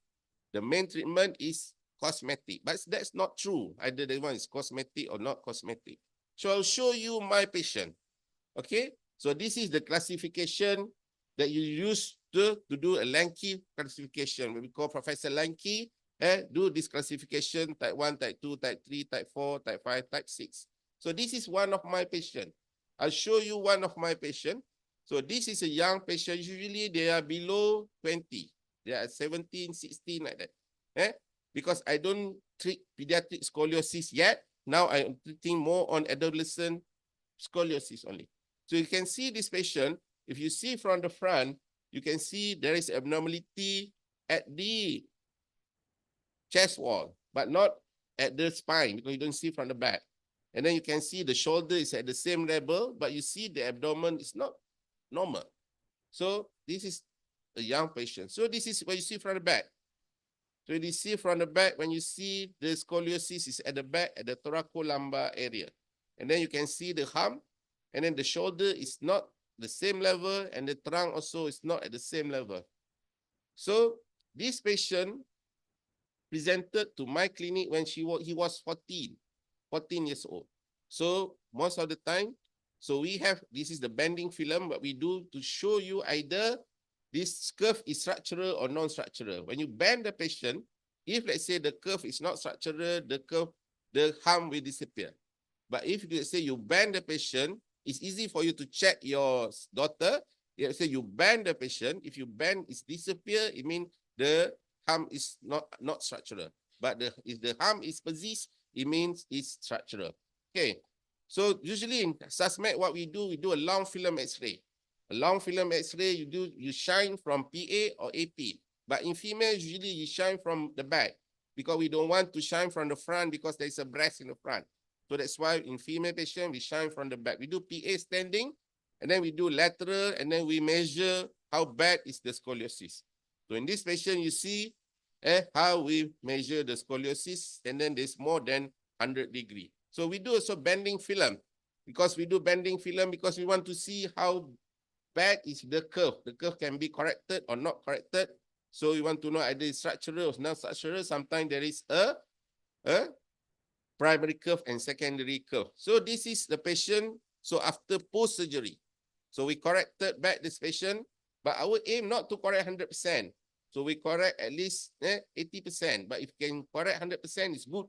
the main treatment is cosmetic. But that's not true. Either the one is cosmetic or not cosmetic. So I'll show you my patient. Okay. So this is the classification that you use to do a Lanky classification. We call Professor Lanky. Do this classification, type 1, type 2, type 3, type 4, type 5, type 6. So this is one of my patient. I'll show you one of my patient. So this is a young patient. Usually they are below 20. They are 17, 16, like that. Because I don't treat pediatric scoliosis yet. Now I'm treating more on adolescent scoliosis only. So you can see this patient. If you see from the front, you can see there is abnormality at the chest wall, but not at the spine, because you don't see from the back. And then you can see the shoulder is at the same level, but you see the abdomen is not normal. So this is a young patient. So this is what you see from the back. So you see from the back, when you see the scoliosis is at the back, at the thoracolumbar area. And then you can see the hump, and then the shoulder is not the same level, and the trunk also is not at the same level. So this patient presented to my clinic when he was 14 years old. So most of the time, so we have, this is the bending film, what we do to show you either this curve is structural or non-structural. When you bend the patient, if let's say the curve is not structural, the hump will disappear. But if let's say you bend the patient, it's easy for you to check your daughter. Let's say you bend the patient, if you bend, it's disappear, it means the hump is not structural. But if the hump is persist, it means it's structural. Okay. So usually in SUSMED, what we do a long film X-ray. A long film X-ray, you shine from PA or AP. But in female, usually you shine from the back, because we don't want to shine from the front because there's a breast in the front. So that's why in female patient, we shine from the back. We do PA standing, and then we do lateral, and then we measure how bad is the scoliosis. So in this patient, you see how we measure the scoliosis, and then there's more than 100 degrees. So we do also bending film, because we do bending film because we want to see how bad is the curve. The curve can be corrected or not corrected. So we want to know either it's structural or not structural. Sometimes there is a primary curve and secondary curve. So this is the patient. So after post-surgery, so we corrected back this patient, but our aim not to correct 100%. So we correct at least 80%. But if you can correct 100%, it's good.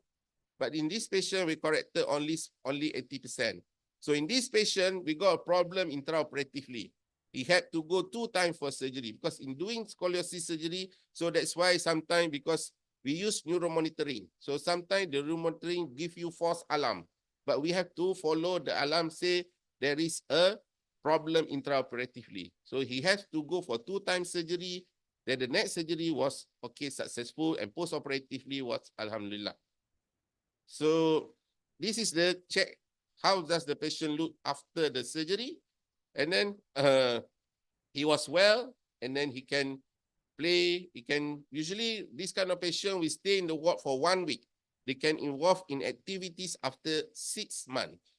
But in this patient, we corrected only 80%. So in this patient, we got a problem intraoperatively. He had to go 2 times for surgery because in doing scoliosis surgery, so that's why sometimes because we use neuromonitoring. So sometimes the neuromonitoring give you false alarm, but we have to follow the alarm say there is a problem intraoperatively. So he has to go for 2 times surgery. Then the next surgery was okay, successful, and post-operatively was alhamdulillah. So this is the check. How does the patient look after the surgery? And then he was well, and then he can play. He can usually this kind of patient we stay in the ward for 1 week. They can involve in activities after 6 months.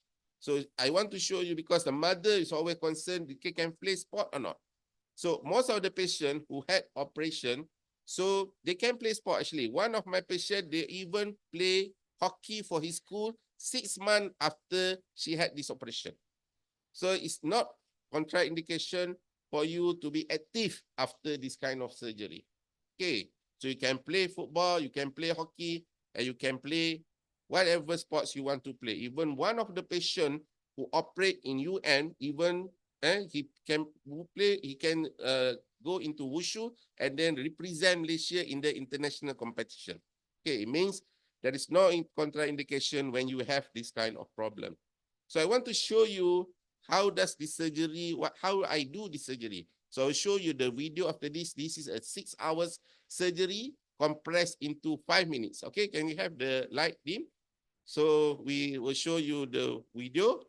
So I want to show you because the mother is always concerned they can play sport or not. So most of the patients who had operation, so they can play sport actually. One of my patients, they even play hockey for his school 6 months after she had this operation. So it's not contraindication for you to be active after this kind of surgery. Okay, so you can play football, you can play hockey, and you can play whatever sports you want to play. Even one of the patients who operate in UN, even he can play, he can go into wushu and then represent Malaysia in the international competition. Okay, it means there is no contraindication when you have this kind of problem. So I want to show you how does this surgery, how I do this surgery. So I'll show you the video after this. This is a 6 hours surgery compressed into 5 minutes. Okay, can we have the light dim? So we will show you the video.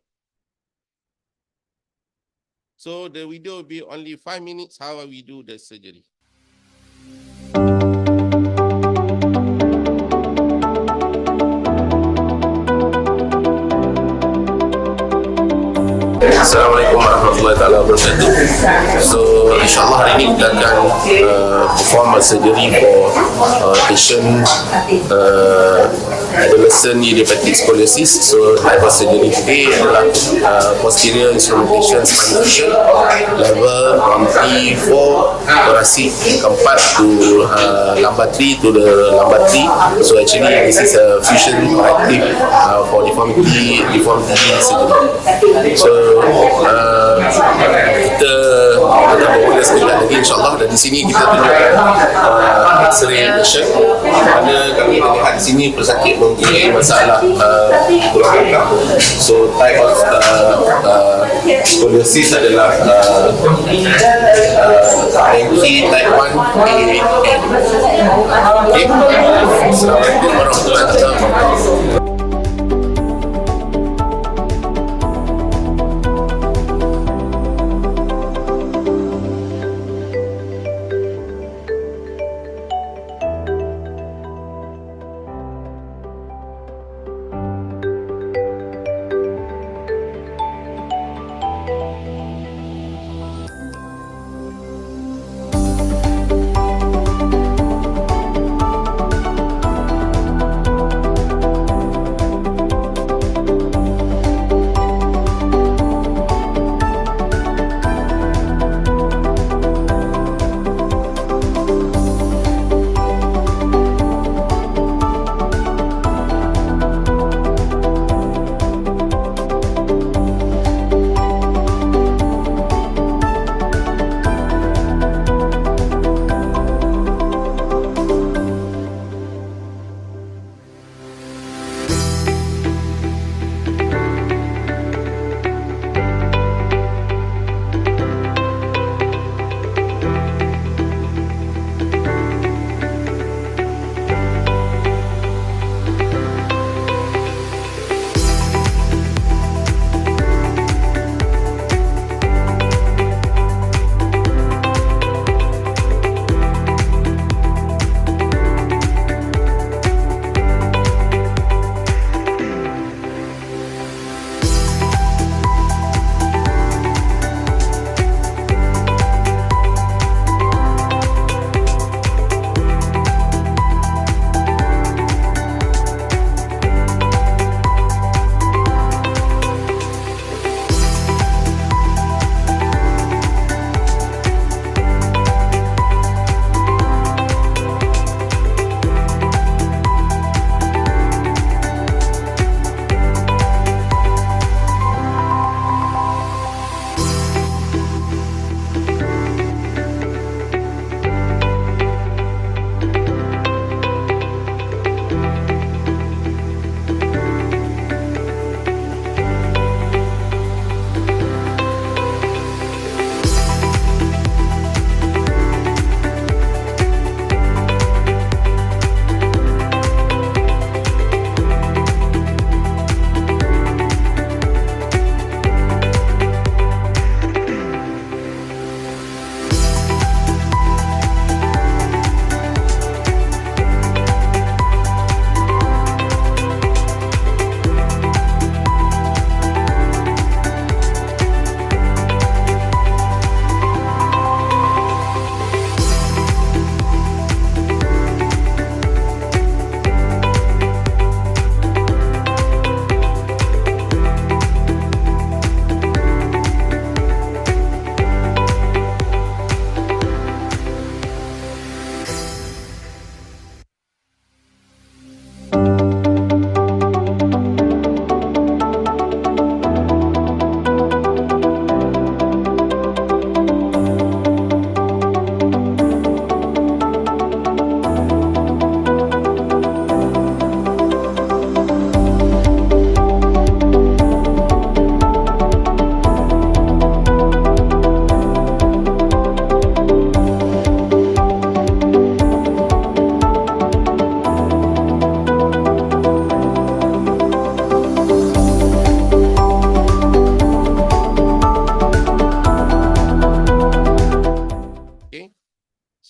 So the video will be only 5 minutes how we do the surgery. Assalamualaikum warahmatullahi wabarakatuh. So insyaAllah hari ini kita akan perform a surgery for patient adolescent idiopathic scoliosis. So type of surgery today adalah posterior instrumentation spine fusion level from T4 thoracic keempat to lumbar 3 to the lumbar 3. So actually this is a fusion corrective for deformity surgery. So kita akan bermula sekejap lagi insyaAllah, dan di sini kita tunjukkan X-ray patient mana kami lihat di sini pesakit mempunyai masalah tulang belakang. So type of scoliosis adalah Dengue type 1A and okay. Assalamualaikum warahmatullahi wabarakatuh.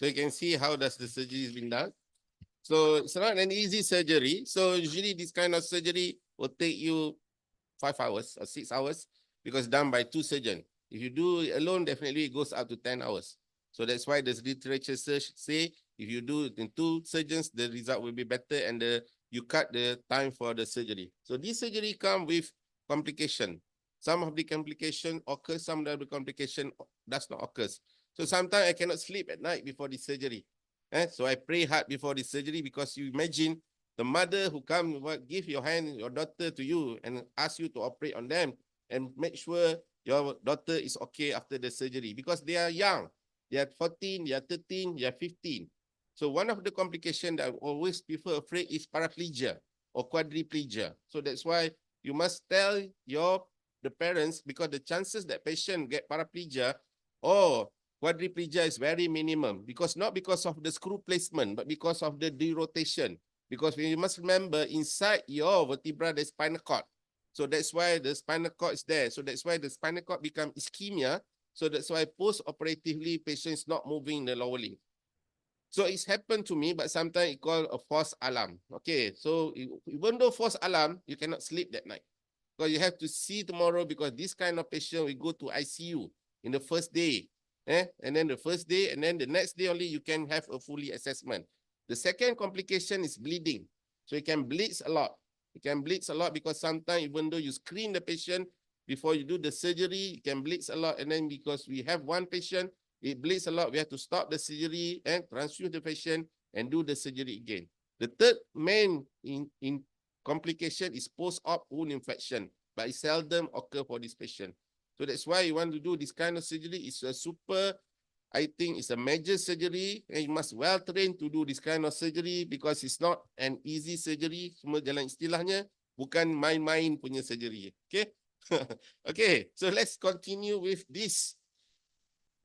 you can see how does the surgery is being done. So it's not an easy surgery. So usually this kind of surgery will take you 5 hours or 6 hours because done by 2 surgeons. If you do it alone, definitely it goes up to 10 hours. So that's why the literature say if you do it in 2 surgeons, the result will be better and you cut the time for the surgery. So this surgery comes with complication. Some of the complication occurs, some of the complication does not occur. So sometimes I cannot sleep at night before the surgery. So I pray hard before the surgery because you imagine the mother who come give your hand, your daughter to you and ask you to operate on them and make sure your daughter is okay after the surgery because they are young. They are 14, they are 13, they are 15. So one of the complications that I always prefer afraid is paraplegia or quadriplegia. So that's why you must tell the parents because the chances that patient get paraplegia or quadriplegia is very minimum because not because of the screw placement, but because of the derotation. Because you must remember inside your vertebra, there's spinal cord. So that's why the spinal cord is there. So that's why the spinal cord become ischemia. So that's why post-operatively, patient is not moving the lower limb. So it's happened to me, but sometimes it's called a false alarm. Okay, so even though false alarm, you cannot sleep that night. Because you have to see tomorrow because this kind of patient will go to ICU in the first day. And then the first day, and then the next day only you can have a fully assessment. The second complication is bleeding. So it can bleed a lot. It can bleed a lot because sometimes even though you screen the patient before you do the surgery, it can bleed a lot. And then because we have one patient, it bleeds a lot, we have to stop the surgery and transfuse the patient and do the surgery again. The third main complication is post-op wound infection, but it seldom occurs for this patient. So that's why you want to do this kind of surgery. It's a super, I think it's a major surgery and you must well trained to do this kind of surgery because it's not an easy surgery. Semua jalan istilahnya bukan main-main punya surgery. Okay? Okay, so let's continue with this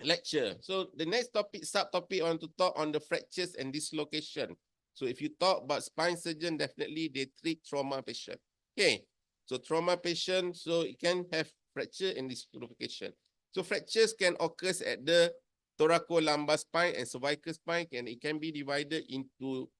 lecture. So the next topic, subtopic, I want to talk on the fractures and dislocation. So if you talk about spine surgeon, definitely they treat trauma patient. Okay, so trauma patient, so it can have fracture and dislocation. So fractures can occur at the thoracolumbar spine and cervical spine, and it can be divided into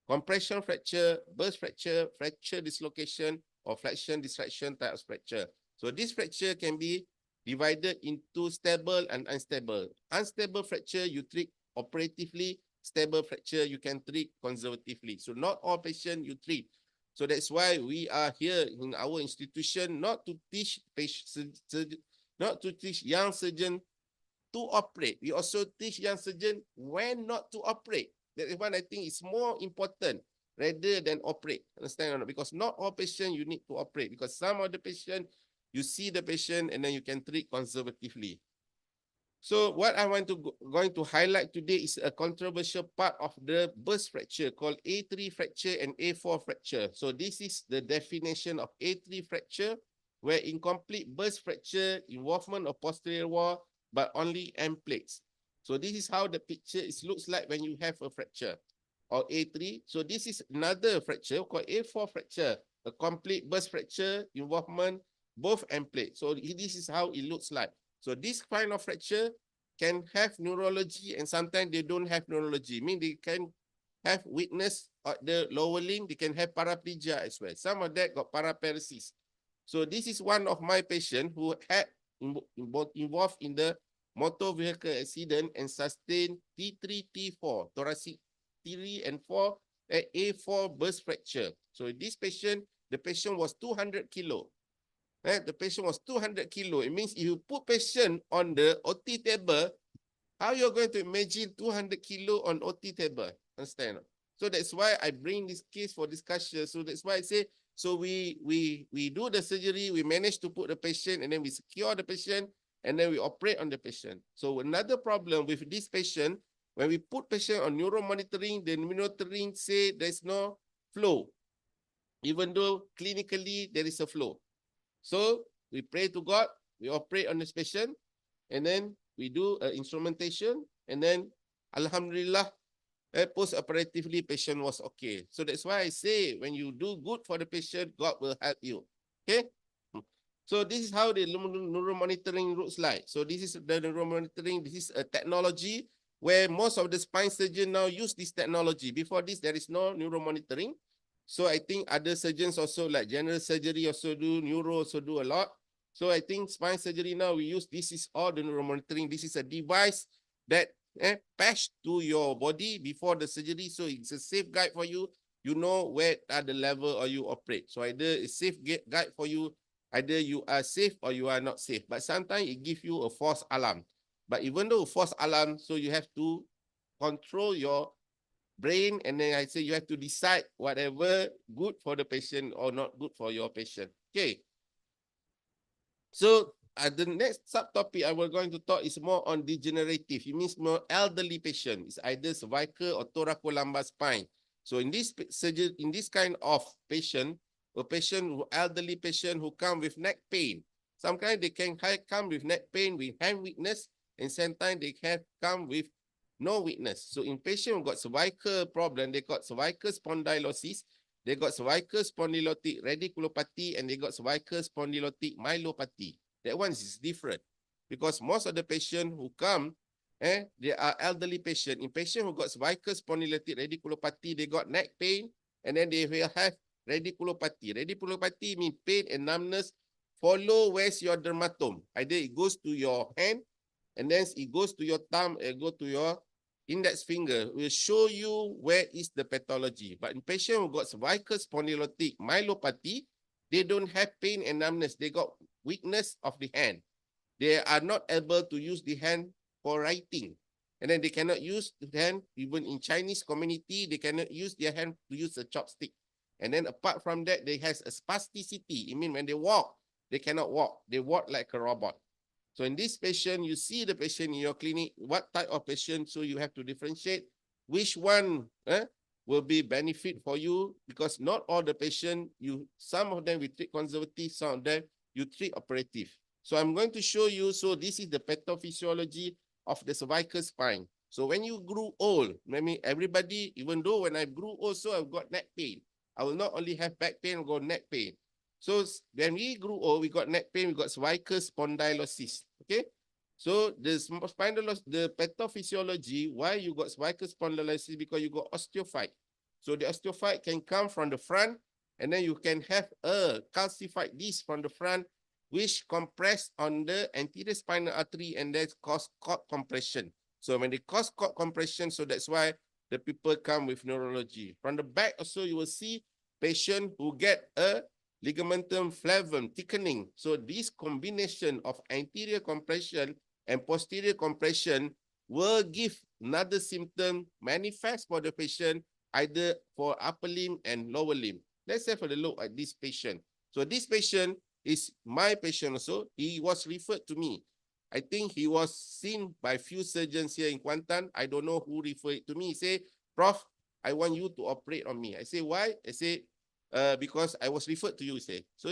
compression fracture, burst fracture, fracture dislocation, or flexion dissection type of fracture. So this fracture can be divided into stable and unstable. Unstable fracture you treat operatively, stable fracture you can treat conservatively. So not all patients you treat. So that's why we are here in our institution not to teach young surgeon to operate. We also teach young surgeon when not to operate. That is one I think is more important rather than operate. Understand or not? Because not all patients you need to operate. Because some of the patient, you see the patient and then you can treat conservatively. So what I want to going to highlight today is a controversial part of the burst fracture called A3 fracture and A4 fracture. So this is the definition of A3 fracture, where incomplete burst fracture, involvement of posterior wall, but only end plates. So this is how the picture looks like when you have a fracture or A3. So this is another fracture called A4 fracture, a complete burst fracture, involvement, both end plates. So this is how it looks like. So this kind of fracture can have neurology and sometimes they don't have neurology. I mean, they can have weakness at the lower limb, they can have paraplegia as well. Some of that got paraparesis. So this is one of my patients who had involved in the motor vehicle accident and sustained T3, T4, thoracic T3 and 4 at A4 burst fracture. So this patient, the patient was 200 kilo. The patient was 200 kilo. It means if you put patient on the OT table, how you're going to imagine 200 kilo on OT table? Understand? So that's why I bring this case for discussion. So that's why I say, so we do the surgery, we manage to put the patient and then we secure the patient and then we operate on the patient. So another problem with this patient, when we put patient on neuromonitoring, the monitoring say there's no flow, even though clinically there is a flow. So we pray to God, we operate on this patient, and then we do instrumentation, and then Alhamdulillah, post-operatively patient was okay. So that's why I say when you do good for the patient, God will help you. Okay? So this is how the neuromonitoring looks like. So this is the neuromonitoring. This is a technology where most of the spine surgeons now use this technology. Before this, there is no neuromonitoring. So I think other surgeons also, like general surgery also do, neuro also do a lot. So I think spine surgery now we use, this is all the neuromonitoring. This is a device that patched to your body before the surgery. So it's a safe guide for you. You know where are the level or you operate. So either it's safe guide for you, either you are safe or you are not safe. But sometimes it gives you a false alarm. But even though false alarm, so you have to control your brain, and then I say you have to decide whatever good for the patient or not good for your patient. Okay. So the next subtopic I was going to talk is more on degenerative. It means more elderly patient. It's either cervical or thoracolumbar spine. So in this surgery, in this kind of patient, a patient, elderly patient who come with neck pain. Sometimes they can come with neck pain, with hand weakness, and sometimes they can come with no weakness. So in patient who got cervical problem, they got cervical spondylosis, they got cervical spondylotic radiculopathy, and they got cervical spondylotic myelopathy. That one is different because most of the patients who come, they are elderly patients. In patient who got cervical spondylotic radiculopathy, they got neck pain, and then they will have radiculopathy. Radiculopathy means pain and numbness. Follow where's your dermatome. Either it goes to your hand, and then it goes to your thumb, and go to your index finger. Will show you where is the pathology. But in patient who got cervical spondylotic myelopathy, they don't have pain and numbness. They got weakness of the hand. They are not able to use the hand for writing. And then they cannot use the hand, even in Chinese community, they cannot use their hand to use a chopstick. And then apart from that, they has a spasticity. It means when they walk, they cannot walk. They walk like a robot. So in this patient, you see the patient in your clinic, what type of patient, so you have to differentiate which one will be benefit for you, because not all the patient, some of them we treat conservative, some of them you treat operative. So I'm going to show you, so this is the pathophysiology of the cervical spine. So when you grew old, I mean, everybody, even though when I grew old, so I've got neck pain. I will not only have back pain, I've got neck pain. So when we grew old, we got neck pain, we got cervical spondylosis. Okay. So the pathophysiology, why you got cervical spondylosis, because you got osteophyte. So the osteophyte can come from the front, and then you can have a calcified disc from the front, which compress on the anterior spinal artery, and that's cause cord compression. So when they cause cord compression, so that's why the people come with neurology. From the back also, you will see patient who get a ligamentum flavum thickening. So this combination of anterior compression and posterior compression will give another symptom manifest for the patient, either for upper limb and lower limb. Let's have a look at this patient. So this patient is my patient also. He was referred to me. I think he was seen by few surgeons here in Kuantan. I don't know who referred it to me. He say, Prof, I want you to operate on me. I say, why? I say, because I was referred to you, say. So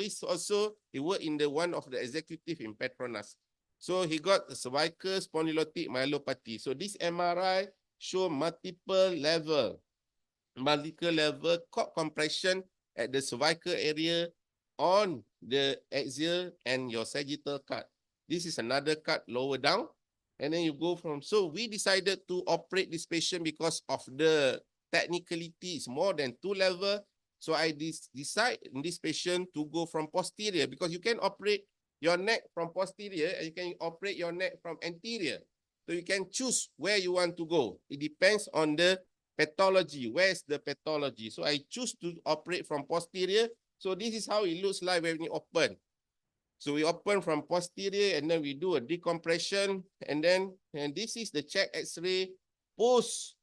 he worked in the one of the executive in Petronas. So he got the cervical spondylotic myelopathy. So this MRI show multiple level cord compression at the cervical area on the axial and your sagittal cut. This is another cut lower down. And then you go from, so we decided to operate this patient because of the technicality is more than 2 level. So I decide in this patient to go from posterior, because you can operate your neck from posterior and you can operate your neck from anterior. So you can choose where you want to go. It depends on the pathology. Where's the pathology? So I choose to operate from posterior. So this is how it looks like when we open. So we open from posterior, and then we do a decompression, and this is the check X-ray post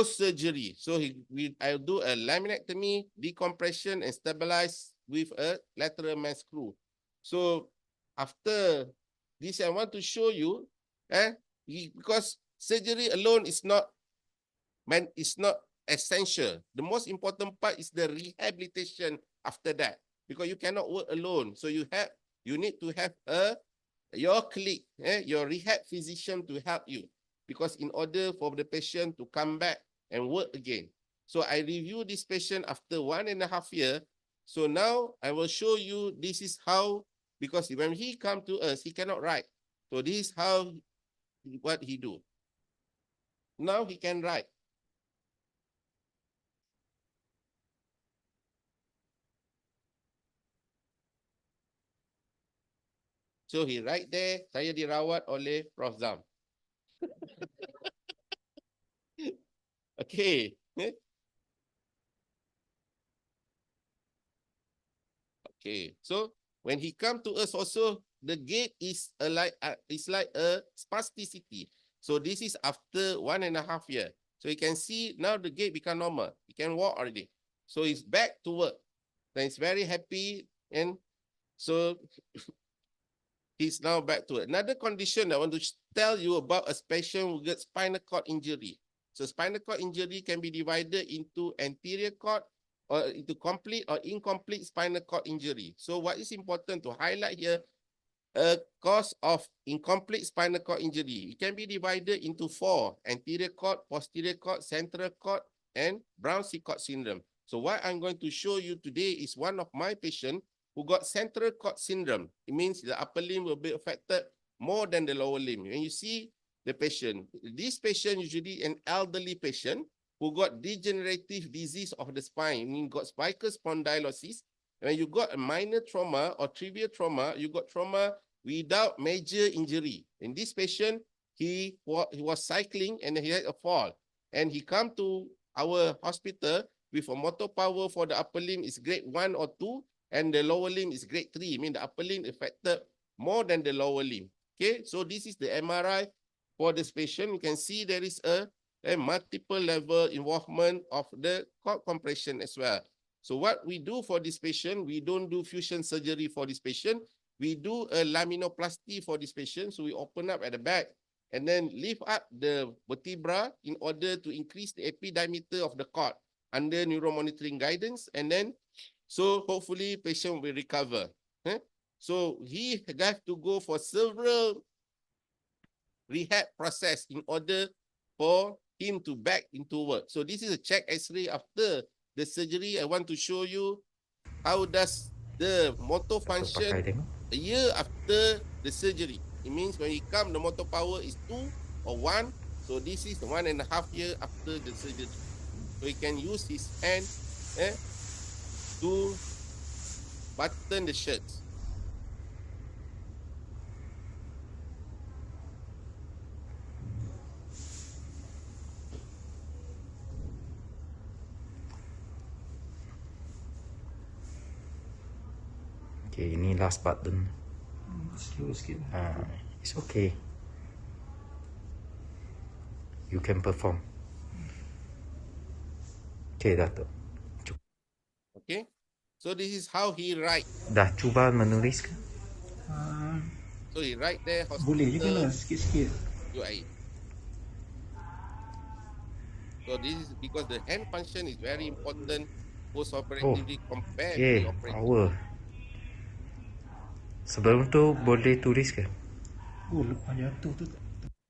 surgery. So I'll do a laminectomy, decompression, and stabilize with a lateral mass screw. So after this, I want to show you, because surgery alone is not essential. The most important part is the rehabilitation after that, because you cannot work alone. So you need to have your colleague, your rehab physician to help you, because in order for the patient to come back and work again. So I review this patient after 1.5 years. So now I will show you, this is how, because when he come to us, he cannot write. So this is how, what he do. Now he can write. So he write there, saya dirawat oleh Prof. Zam. Okay. Okay. So when he come to us also, the gait is like a spasticity. So this is after 1.5 years. So you can see now the gait become normal. He can walk already. So he's back to work. Then he's very happy, and so he's now back to it. Another condition I want to tell you about a patient who gets spinal cord injury. So spinal cord injury can be divided into anterior cord or into complete or incomplete spinal cord injury. So what is important to highlight here, a cause of incomplete spinal cord injury. It can be divided into 4: anterior cord, posterior cord, central cord, and Brown-Séquard cord syndrome. So what I'm going to show you today is one of my patients who got central cord syndrome. It means the upper limb will be affected more than the lower limb. When you see the patient, this patient usually an elderly patient who got degenerative disease of the spine, meaning got spical spondylosis. When you got a minor trauma or trivial trauma, you got trauma without major injury. In this patient, he was cycling and he had a fall. And he come to our hospital with a motor power for the upper limb is grade 1 or 2, and the lower limb is grade 3. I mean, the upper limb affected more than the lower limb. Okay, so this is the MRI for this patient. You can see there is a multiple level involvement of the cord compression as well. So what we do for this patient, we don't do fusion surgery for this patient. We do a laminoplasty for this patient. So we open up at the back and then lift up the vertebra in order to increase the epidiameter of the cord under neuromonitoring guidance. And then, so hopefully patient will recover. So he has to go for several rehab process in order for him to back into work. So this is a check X-ray after the surgery. I want to show you how does the motor function a year after the surgery. It means when he come, the motor power is 2 or 1. So this is 1.5 years after the surgery. So he can use his hand to button the shirts. Okay, ini last button. Sikit. It's okay. You can perform. Okay, Dato'. Okay. So this is how he write. Dah cuba menulis ke? So he write there hospital. Boleh je kan lah, sikit-sikit. UAE. So this is because the hand function is very important post-operatively compared to the operative. Power. Sebelum tu boleh tulis ke? Oh, lepas jatuh tu.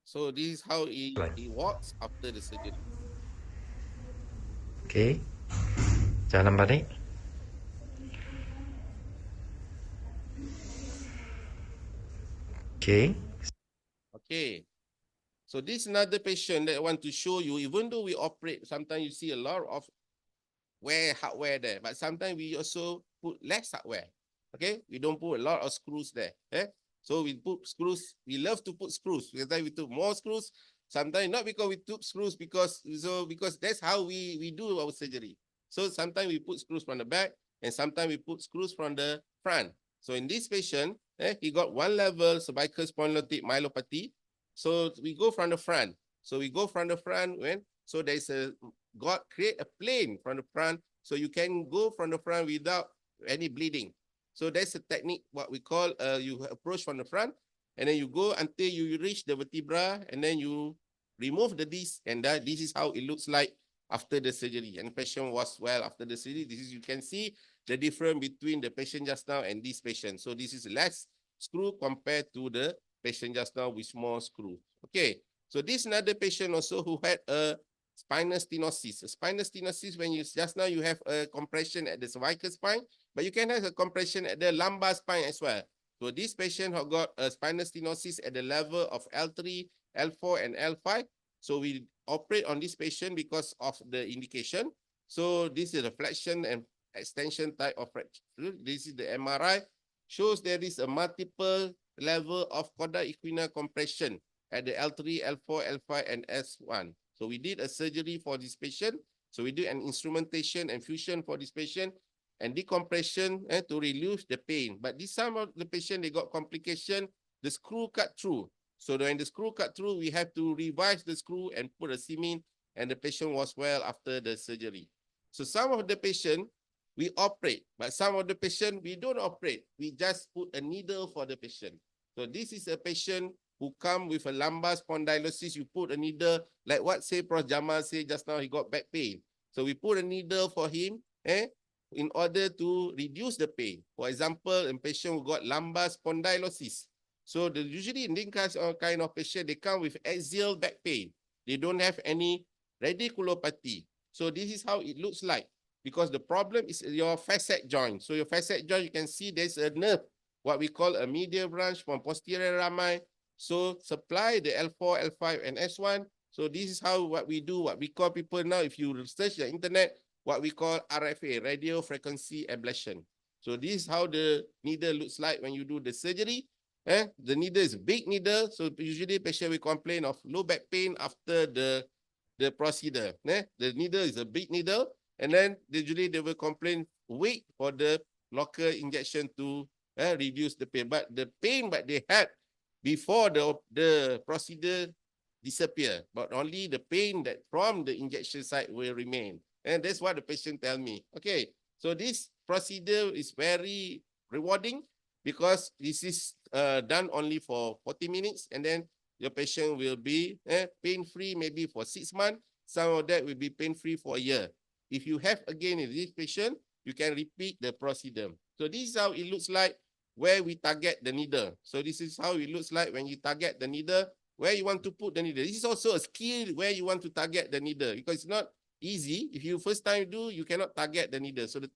So this is how he walks after the surgery. Okay. Jalan balik. Okay. Okay. So this is another patient that I want to show you. Even though we operate, sometimes you see a lot of hardware there, but sometimes we also put less hardware. Okay, we don't put a lot of screws there. So we put screws. We love to put screws. Sometimes we took more screws. Sometimes not because we took screws, because that's how we do our surgery. So sometimes we put screws from the back, and sometimes we put screws from the front. So in this patient, he got 1 level cervical spondylotic myelopathy. So we go from the front. So we go from the front so there's create a plane from the front, so you can go from the front without any bleeding. So that's a technique, what we call, you approach from the front, and then you go until you reach the vertebra, and then you remove the disc, and this is how it looks like after the surgery. And the patient was well after the surgery. This is, you can see the difference between the patient just now and this patient. So this is less screw compared to the patient just now with more screw. Okay, so this another patient also who had a spinal stenosis. A spinal stenosis, when you just now you have a compression at the cervical spine, but you can have a compression at the lumbar spine as well. So this patient have got a spinal stenosis at the level of L3, L4, and L5. So we operate on this patient because of the indication. So this is a flexion and extension type of fracture. This is the MRI. Shows there is a multiple level of caudal equina compression at the L3, L4, L5, and S1. So we did a surgery for this patient. So we did an instrumentation and fusion for this patient and decompression to relieve the pain. But this some of the patient, they got complication, the screw cut through. So when the screw cut through, we have to revise the screw and put a cement, and the patient was well after the surgery. So some of the patient, we operate, but some of the patient, we don't operate. We just put a needle for the patient. So this is a patient who come with a lumbar spondylosis. You put a needle, like what say Prof. Jamal say just now, he got back pain. So we put a needle for him in order to reduce the pain. For example, a patient who got lumbar spondylosis. So usually in this kind of patient, they come with axial back pain. They don't have any radiculopathy. So this is how it looks like, because the problem is your facet joint. So your facet joint, you can see there's a nerve, what we call a medial branch from posterior rami. So supply the L4, L5, and S1. So this is how what we do, what we call people now, if you search the internet, what we call RFA, radio frequency ablation. So this is how the needle looks like when you do the surgery. The needle is a big needle, so usually patient will complain of low back pain after the procedure. The needle is a big needle, and then usually they will complain wait for the local injection to reduce the pain. But the pain that they had before the procedure disappear, but only the pain that from the injection site will remain. And that's what the patient tell me. Okay, so this procedure is very rewarding because this is done only for 40 minutes, and then your patient will be pain-free maybe for 6 months. Some of that will be pain-free for a year. If you have again in this patient, you can repeat the procedure. So this is how it looks like where we target the needle. So this is how it looks like when you target the needle, where you want to put the needle. This is also a skill where you want to target the needle, because it's not easy. If you first time do, you cannot target the needle. So the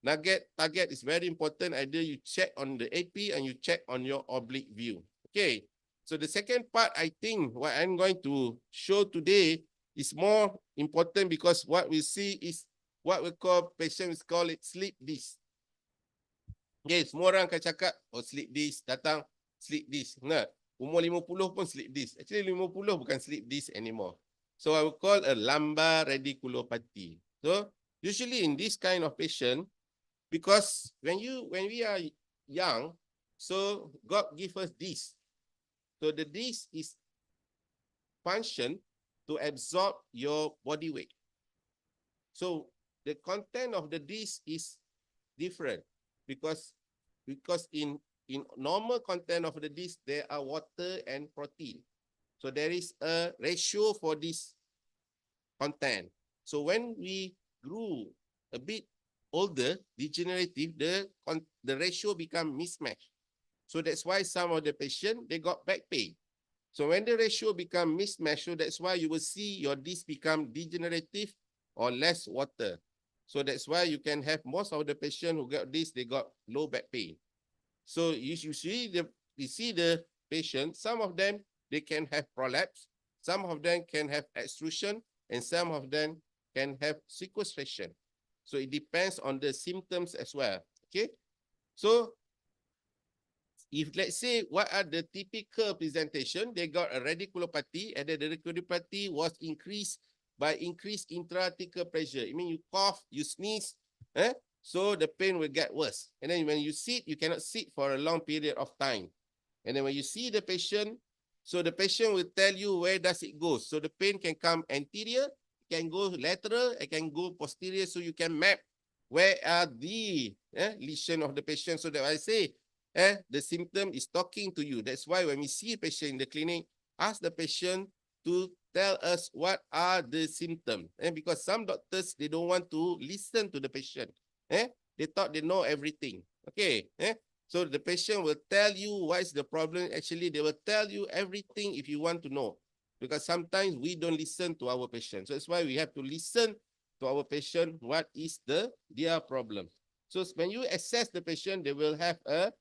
target is very important. Either you check on the AP and you check on your oblique view. Okay. So the second part, I think what I'm going to show today is more important, because what we see is what we call, patients call it sleep disc. Okay, semua orang akan cakap, oh sleep disc, datang sleep disc. Nah, umur 50 pun sleep disc. Actually 50 bukan sleep disc anymore. So I will call a lumbar radiculopathy. So usually in this kind of patient, because when we are young, so God give us this. So the disc is function to absorb your body weight. So the content of the disc is different because in normal content of the disc, there are water and protein. So there is a ratio for this content. So when we grew a bit older, degenerative, the ratio become mismatched. So that's why some of the patient, they got back pain. So when the ratio become mismatched, so that's why you will see your disc become degenerative or less water. So that's why you can have most of the patient who got this, they got low back pain. So you see the patient, some of them, they can have prolapse, some of them can have extrusion, and some of them can have sequestration. So it depends on the symptoms as well. Okay. So if let's say what are the typical presentation, they got a radiculopathy, and the radiculopathy was increased by increased intra-articular pressure. I mean, you cough, you sneeze, so the pain will get worse. And then when you sit, you cannot sit for a long period of time. And then when you see the patient, so the patient will tell you where does it go. So the pain can come anterior, can go lateral, it can go posterior, so you can map where are the lesion of the patient. So that I say, the symptom is talking to you. That's why when we see a patient in the clinic, ask the patient to tell us what are the symptoms. Because some doctors, they don't want to listen to the patient. They thought they know everything. Okay. So the patient will tell you what is the problem. Actually, they will tell you everything if you want to know. Because sometimes we don't listen to our patient. So that's why we have to listen to our patient what is their problem. So when you assess the patient, they will have a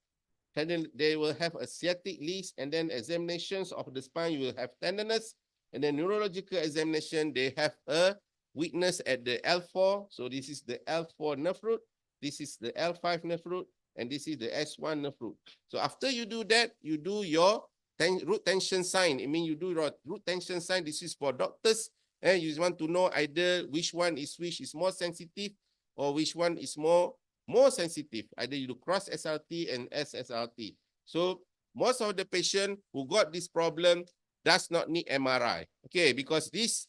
sciatic list, and then examinations of the spine, you will have tenderness, And then neurological examination, they have a weakness at the L4. So this is the L4 nerve root. This is the L5 nerve root. And this is the S1 nerve root. So after you do that, you do your root tension sign. It means you do your root tension sign. This is for doctors. And you want to know either which one is more sensitive or which one is more sensitive. Either you do cross SRT and SSRT. So most of the patient who got this problem does not need MRI. Okay, because this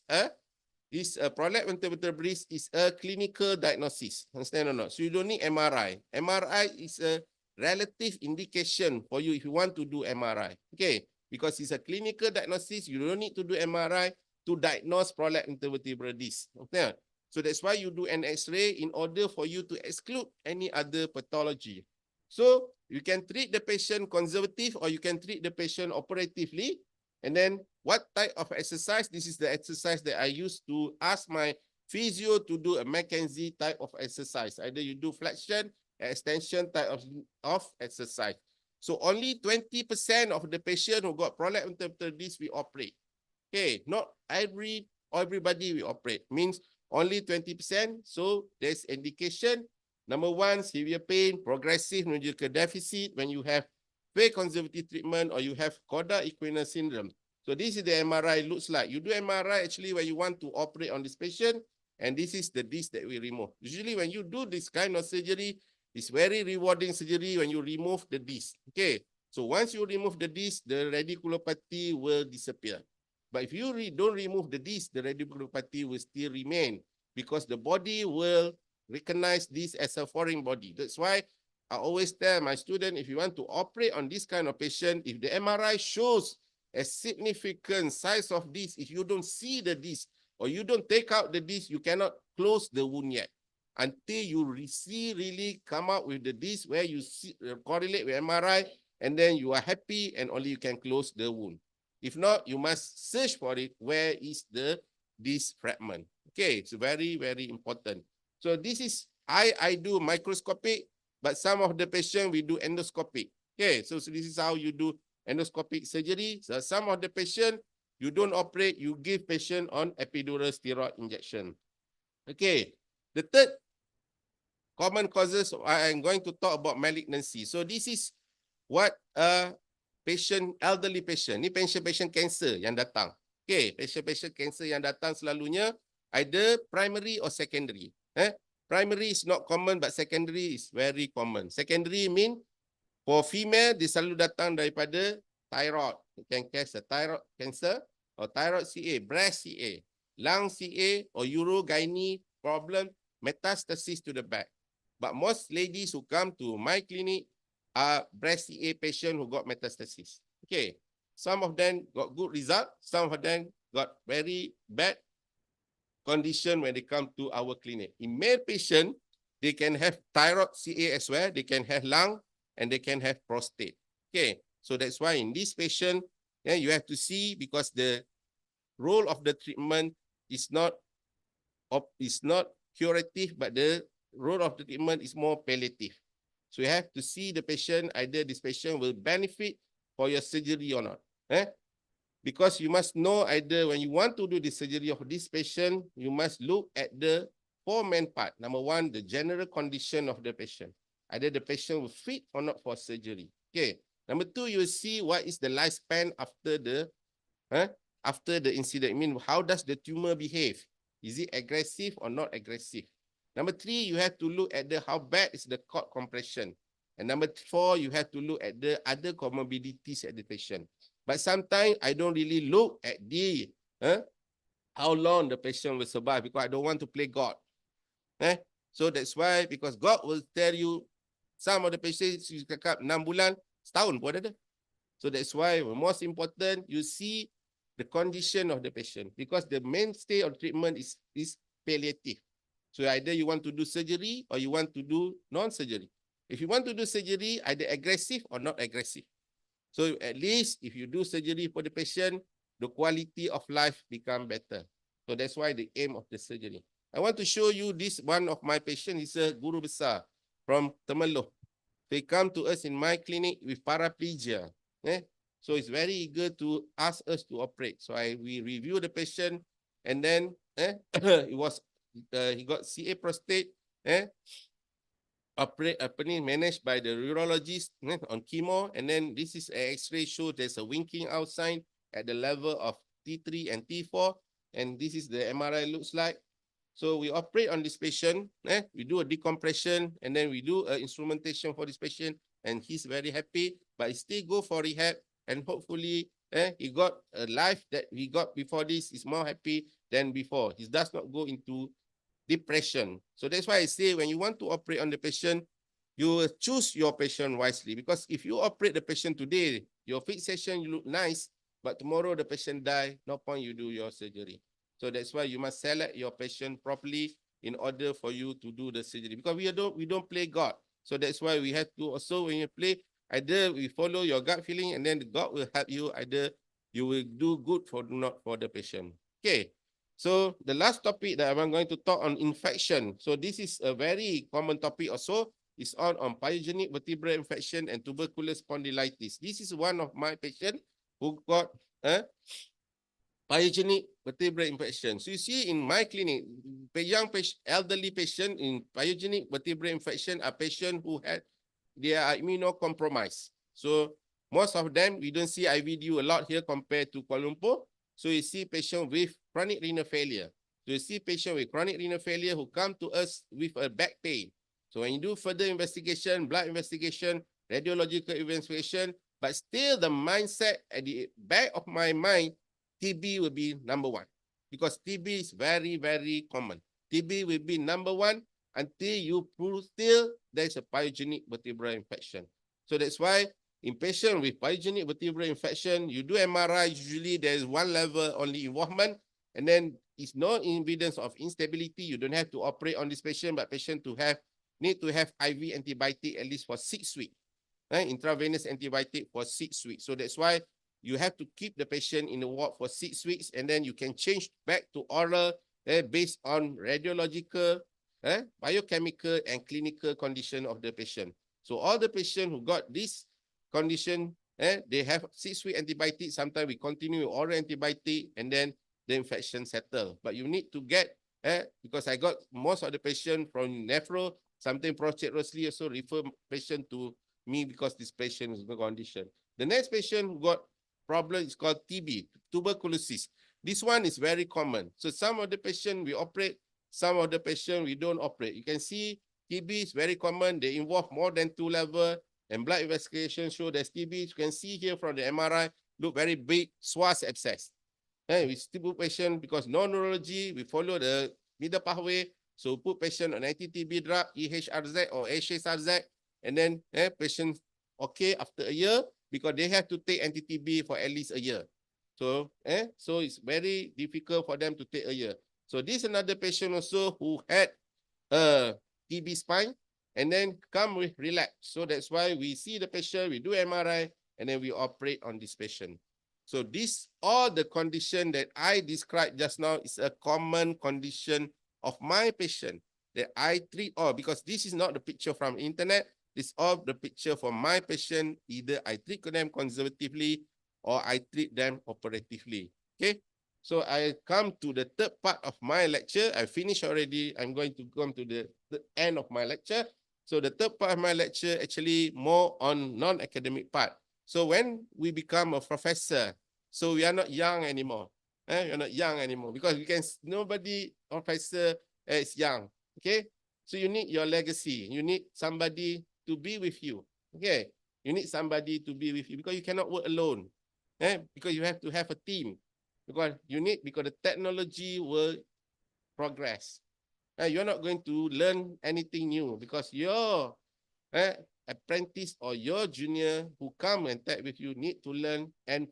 prolapse vertebralis is a clinical diagnosis. Understand or not? So you don't need MRI. MRI is a relative indication for you if you want to do MRI. Okay, because it's a clinical diagnosis, you don't need to do MRI to diagnose prolapse vertebralis. Okay, so that's why you do an X-ray in order for you to exclude any other pathology. So you can treat the patient conservative or you can treat the patient operatively. And then what type of exercise? This is the exercise that I used to ask my physio to do a Mackenzie type of exercise. Either you do flexion, extension type of exercise. So only 20% of the patient who got prolapse vertebralis we operate. Okay, not everybody we operate. Means only 20%. So there's indication. Number one, severe pain, progressive neurological deficit when you have very conservative treatment or you have Coda equina syndrome. So this is the MRI looks like. You do MRI actually when you want to operate on this patient, and this is the disc that we remove. Usually when you do this kind of surgery, it's very rewarding surgery when you remove the disc. Okay, so once you remove the disc, the radiculopathy will disappear. But if you don't remove the disc, the radiculopathy will still remain because the body will recognize this as a foreign body. That's why I always tell my student, if you want to operate on this kind of patient, if the MRI shows a significant size of this, if you don't see the disc or you don't take out the disc, you cannot close the wound yet until you see really come out with the disc where you see, correlate with MRI, and then you are happy and only you can close the wound. If not, you must search for it. Where is the disc fragment? Okay, it's very, very important. So this is, I do microscopic, but some of the patient we do endoscopic. Okay, so this is how you do endoscopic surgery. So some of the patient, you don't operate, you give patient on epidural steroid injection. Okay, the third common causes, I am going to talk about malignancy. So this is what patient, elderly patient, ni patient cancer yang datang. Okay, patient cancer yang datang selalunya either primary or secondary. Primary is not common, but secondary is very common. Secondary mean for female, dia selalu datang daripada thyroid. You can cancer, thyroid cancer or thyroid CA, breast CA, lung CA or urogyne problem, metastasis to the back. But most ladies who come to my clinic are breast CA patient who got metastasis. Okay, some of them got good result, some of them got very bad condition when they come to our clinic. In male patient, they can have thyroid CA as well, they can have lung, and they can have prostate. Okay, so that's why in this patient, you have to see, because the role of the treatment is not curative, but the role of the treatment is more palliative. So you have to see the patient, either this patient will benefit for your surgery or not. Because you must know either when you want to do the surgery of this patient, you must look at the four main part. Number one, the general condition of the patient. Either the patient will fit or not for surgery. Okay. Number two, you see what is the lifespan after the incident. I mean, how does the tumor behave? Is it aggressive or not aggressive? Number three, you have to look at how bad is the cord compression. And number four, you have to look at the other comorbidities at the patient. But sometimes I don't really look at how long the patient will survive, because I don't want to play God. So that's why, because God will tell you, some of the patients you cakap 6 bulan, setahun pun ada. So that's why most important, you see the condition of the patient, because the mainstay of treatment is palliative. So either you want to do surgery or you want to do non-surgery. If you want to do surgery, either aggressive or not aggressive. So at least if you do surgery for the patient, the quality of life become better. So that's why the aim of the surgery. I want to show you this one of my patients. Is a guru besar from Temeloh. They come to us in my clinic with paraplegia. So it's very eager to ask us to operate. So we review the patient, and then he got CA prostate, managed by the urologist on chemo, and then this is an X-ray show there's a winking out sign at the level of T3 and T4, and this is the MRI looks like. So we operate on this patient, we do a decompression, and then we do instrumentation for this patient, and he's very happy, but he still go for rehab, and hopefully he got a life that he got before this is more happy than before. He does not go into depression. So that's why I say when you want to operate on the patient, you will choose your patient wisely, because if you operate the patient today, your fixation you look nice, but tomorrow the patient die, no point you do your surgery. So that's why you must select your patient properly in order for you to do the surgery, because we don't play God. So that's why we have to also, when you play, either we follow your gut feeling, and then God will help you, either you will do good for not for the patient. Okay. So the last topic that I'm going to talk on infection. So this is a very common topic also. It's on pyogenic vertebral infection and tuberculous spondylitis. This is one of my patients who got pyogenic vertebral infection. So you see in my clinic, young patient, elderly patient in pyogenic vertebral infection are patients who they are immunocompromised. So most of them, we don't see IVDU a lot here compared to Kuala Lumpur. So you see patient with chronic renal failure. So you see patient with chronic renal failure who come to us with a back pain. So when you do further investigation, blood investigation, radiological investigation, but still the mindset at the back of my mind, TB will be number one, because TB is very, very common. TB will be number one until you prove still there's a pyogenic vertebral infection. So that's why in patient with pyogenic vertebral infection, you do MRI, usually there's one level only involvement, and then it's no evidence of instability. You don't have to operate on this patient, but patient need to have IV antibiotic at least for 6 weeks, intravenous antibiotic for 6 weeks. So that's why you have to keep the patient in the ward for 6 weeks, and then you can change back to oral based on radiological, biochemical, and clinical condition of the patient. So all the patients who got this condition, they have 6-week antibiotic. Sometimes we continue with oral antibiotic, and then the infection settle. But you need to get, because I got most of the patient from nephro, sometimes prostate also refer patient to me because this patient is in condition. The next patient who got problem is called TB, tuberculosis. This one is very common. So some of the patient we operate, some of the patient we don't operate. You can see TB is very common. They involve more than 2 levels, and blood investigation show there's TB. You can see here from the MRI, look very big, swas abscess. We still put patient, because no neurology, we follow the middle pathway. So put patient on anti-TB drug, EHRZ or HSRZ, and then patient okay after a year, because they have to take anti-TB for at least a year. So, so it's very difficult for them to take a year. So this another patient also who had TB spine, and then come with relapse. So that's why we see the patient, we do MRI, and then we operate on this patient. So this, all the condition that I described just now is a common condition of my patient that I treat all, because this is not the picture from internet. This all the picture for my patient. Either I treat them conservatively or I treat them operatively. Okay. So I come to the third part of my lecture. I finished already. I'm going to come to the end of my lecture. So the third part of my lecture actually more on non-academic part. So when we become a professor, so we are not young anymore. We are not young anymore, because we can, nobody professor is young. Okay. So you need your legacy. You need somebody to be with you. Okay. You need somebody to be with you, because you cannot work alone. Because you have to have a team. Because the technology will progress. You're not going to learn anything new, because your apprentice or your junior who come and tech with you need to learn and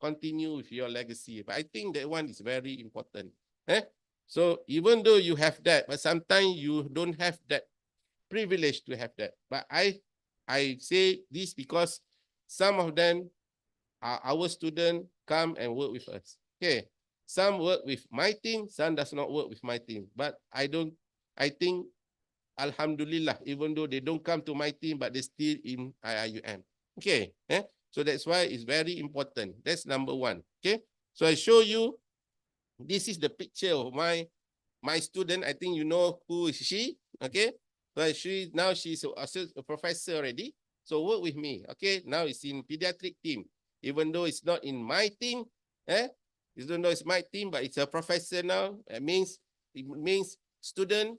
continue with your legacy. But I think that one is very important. So even though you have that, but sometimes you don't have that privilege to have that. But I say this because some of them are our students, come and work with us. Okay. Some work with my team, some does not work with my team. But I think, Alhamdulillah, even though they don't come to my team, but they still in IIUM. Okay. So that's why it's very important. That's number one. Okay. So I show you, this is the picture of my student. I think you know who is she. Okay. So now she's a professor already. So work with me. Okay. Now it's in pediatric team. Even though it's not in my team, even though it's my team, but it's a professor now. It means student.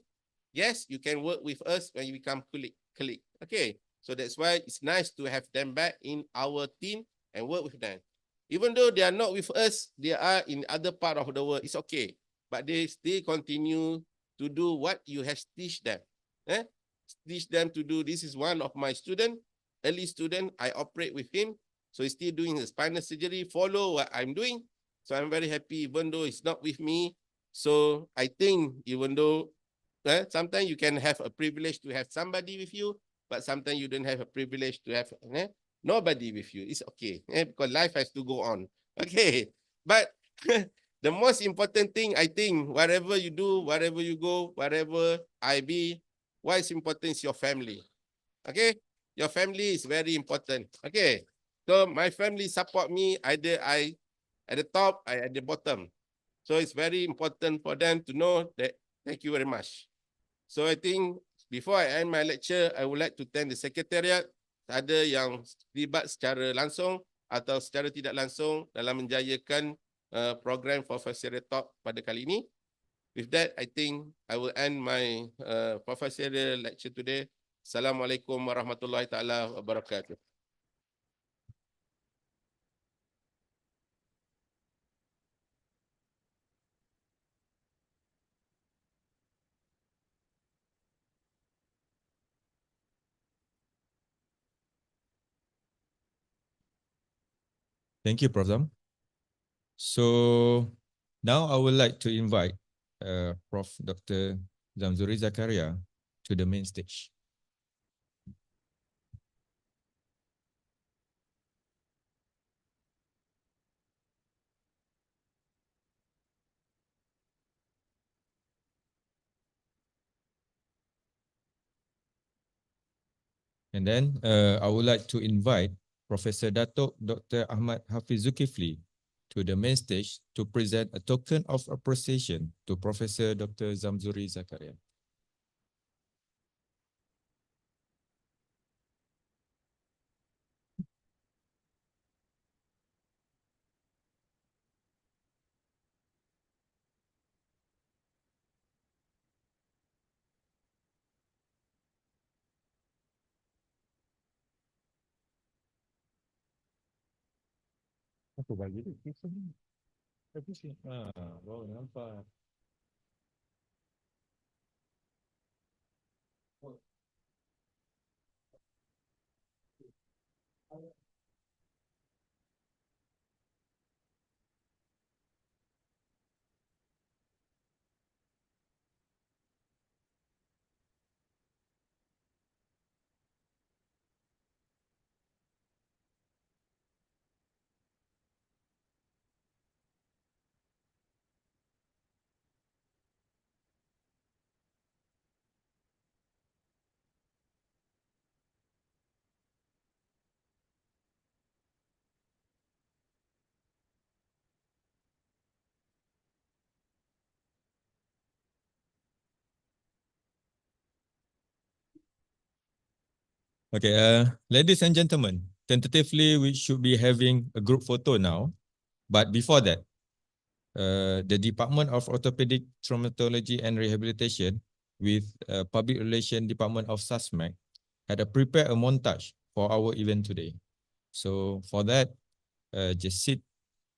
Yes, you can work with us when you become colleague. Okay. So that's why it's nice to have them back in our team and work with them. Even though they are not with us, they are in other part of the world, it's okay. But they still continue to do what you have teach them. Teach them to do. This is one of my student, early student. I operate with him. So he's still doing his spinal surgery, follow what I'm doing. So I'm very happy, even though it's not with me. So I think even though sometimes you can have a privilege to have somebody with you, but sometimes you don't have a privilege to have nobody with you. It's okay, because life has to go on. Okay, but the most important thing, I think, whatever you do, wherever you go, wherever I be, what is important is your family. Okay, your family is very important. Okay, so my family support me, either I at the top, I at the bottom. So it's very important for them to know that. Thank you very much. So I think before I end my lecture, I would like to thank the Secretariat, ada yang terlibat secara langsung atau secara tidak langsung dalam menjayakan program Professorial Talk pada kali ini. With that, I think I will end my Professorial Lecture today. Assalamualaikum warahmatullahi taala wabarakatuh. Thank you, Prof. Zam. So now I would like to invite Prof. Dr. ZAMZURI Zakaria to the main stage. And then I would like to invite Professor Datuk Dr. Ahmad Hafiz Zulkifli to the main stage to present a token of appreciation to Professor Dr. ZAMZURI Zakaria. Aku bagi tu kisah ni. Tapi sih, baru nampak. Okay, ladies and gentlemen, tentatively we should be having a group photo now. But before that, the Department of Orthopedic Traumatology and Rehabilitation with Public Relations Department of SASMAC had prepared a montage for our event today. So for that, just sit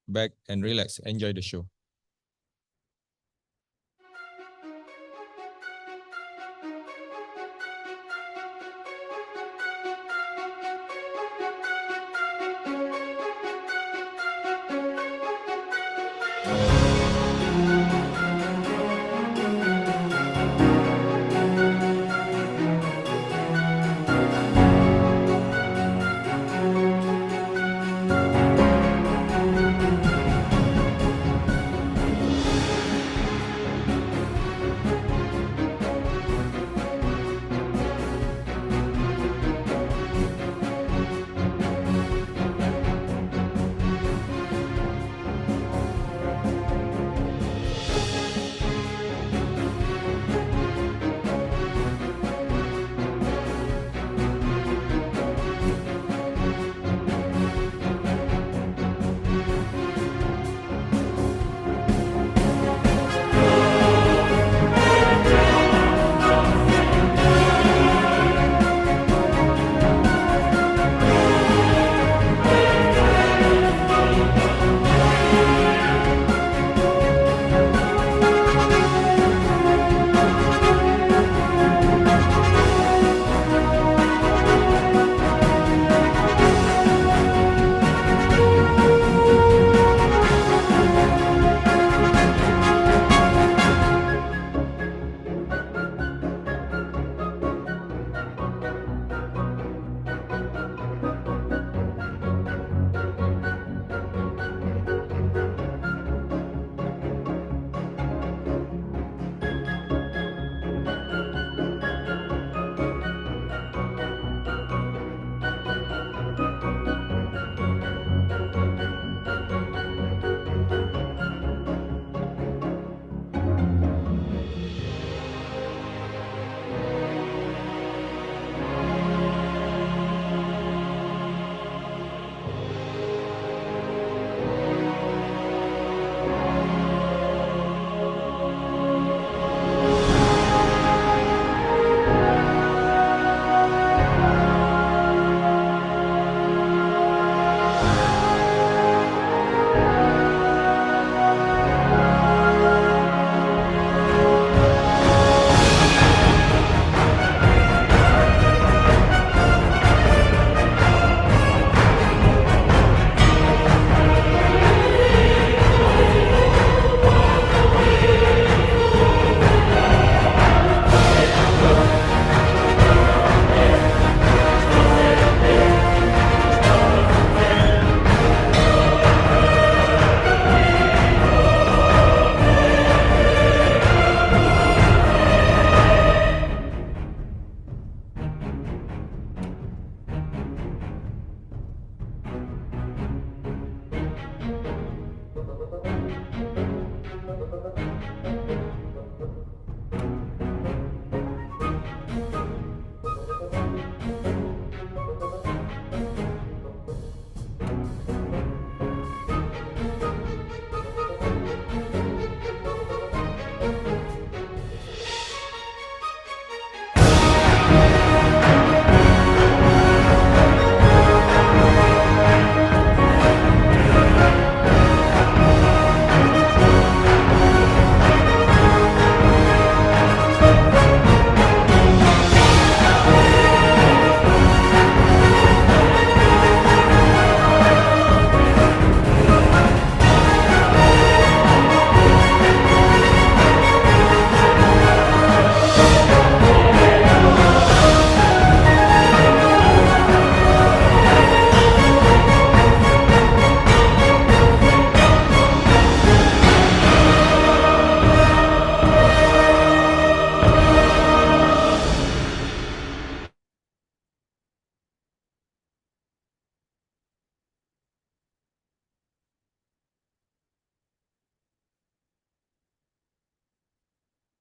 back and relax, enjoy the show.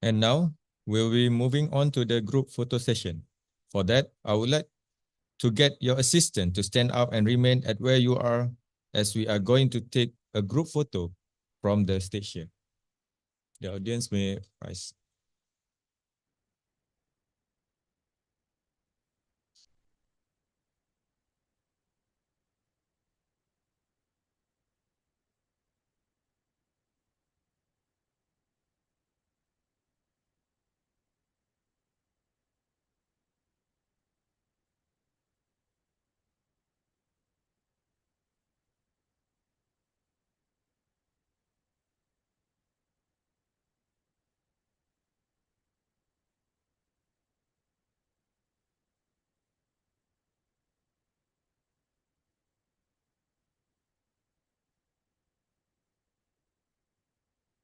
And now we'll be moving on to the group photo session. For that, I would like to get your assistant to stand up and remain at where you are as we are going to take a group photo from the stage here. The audience may rise.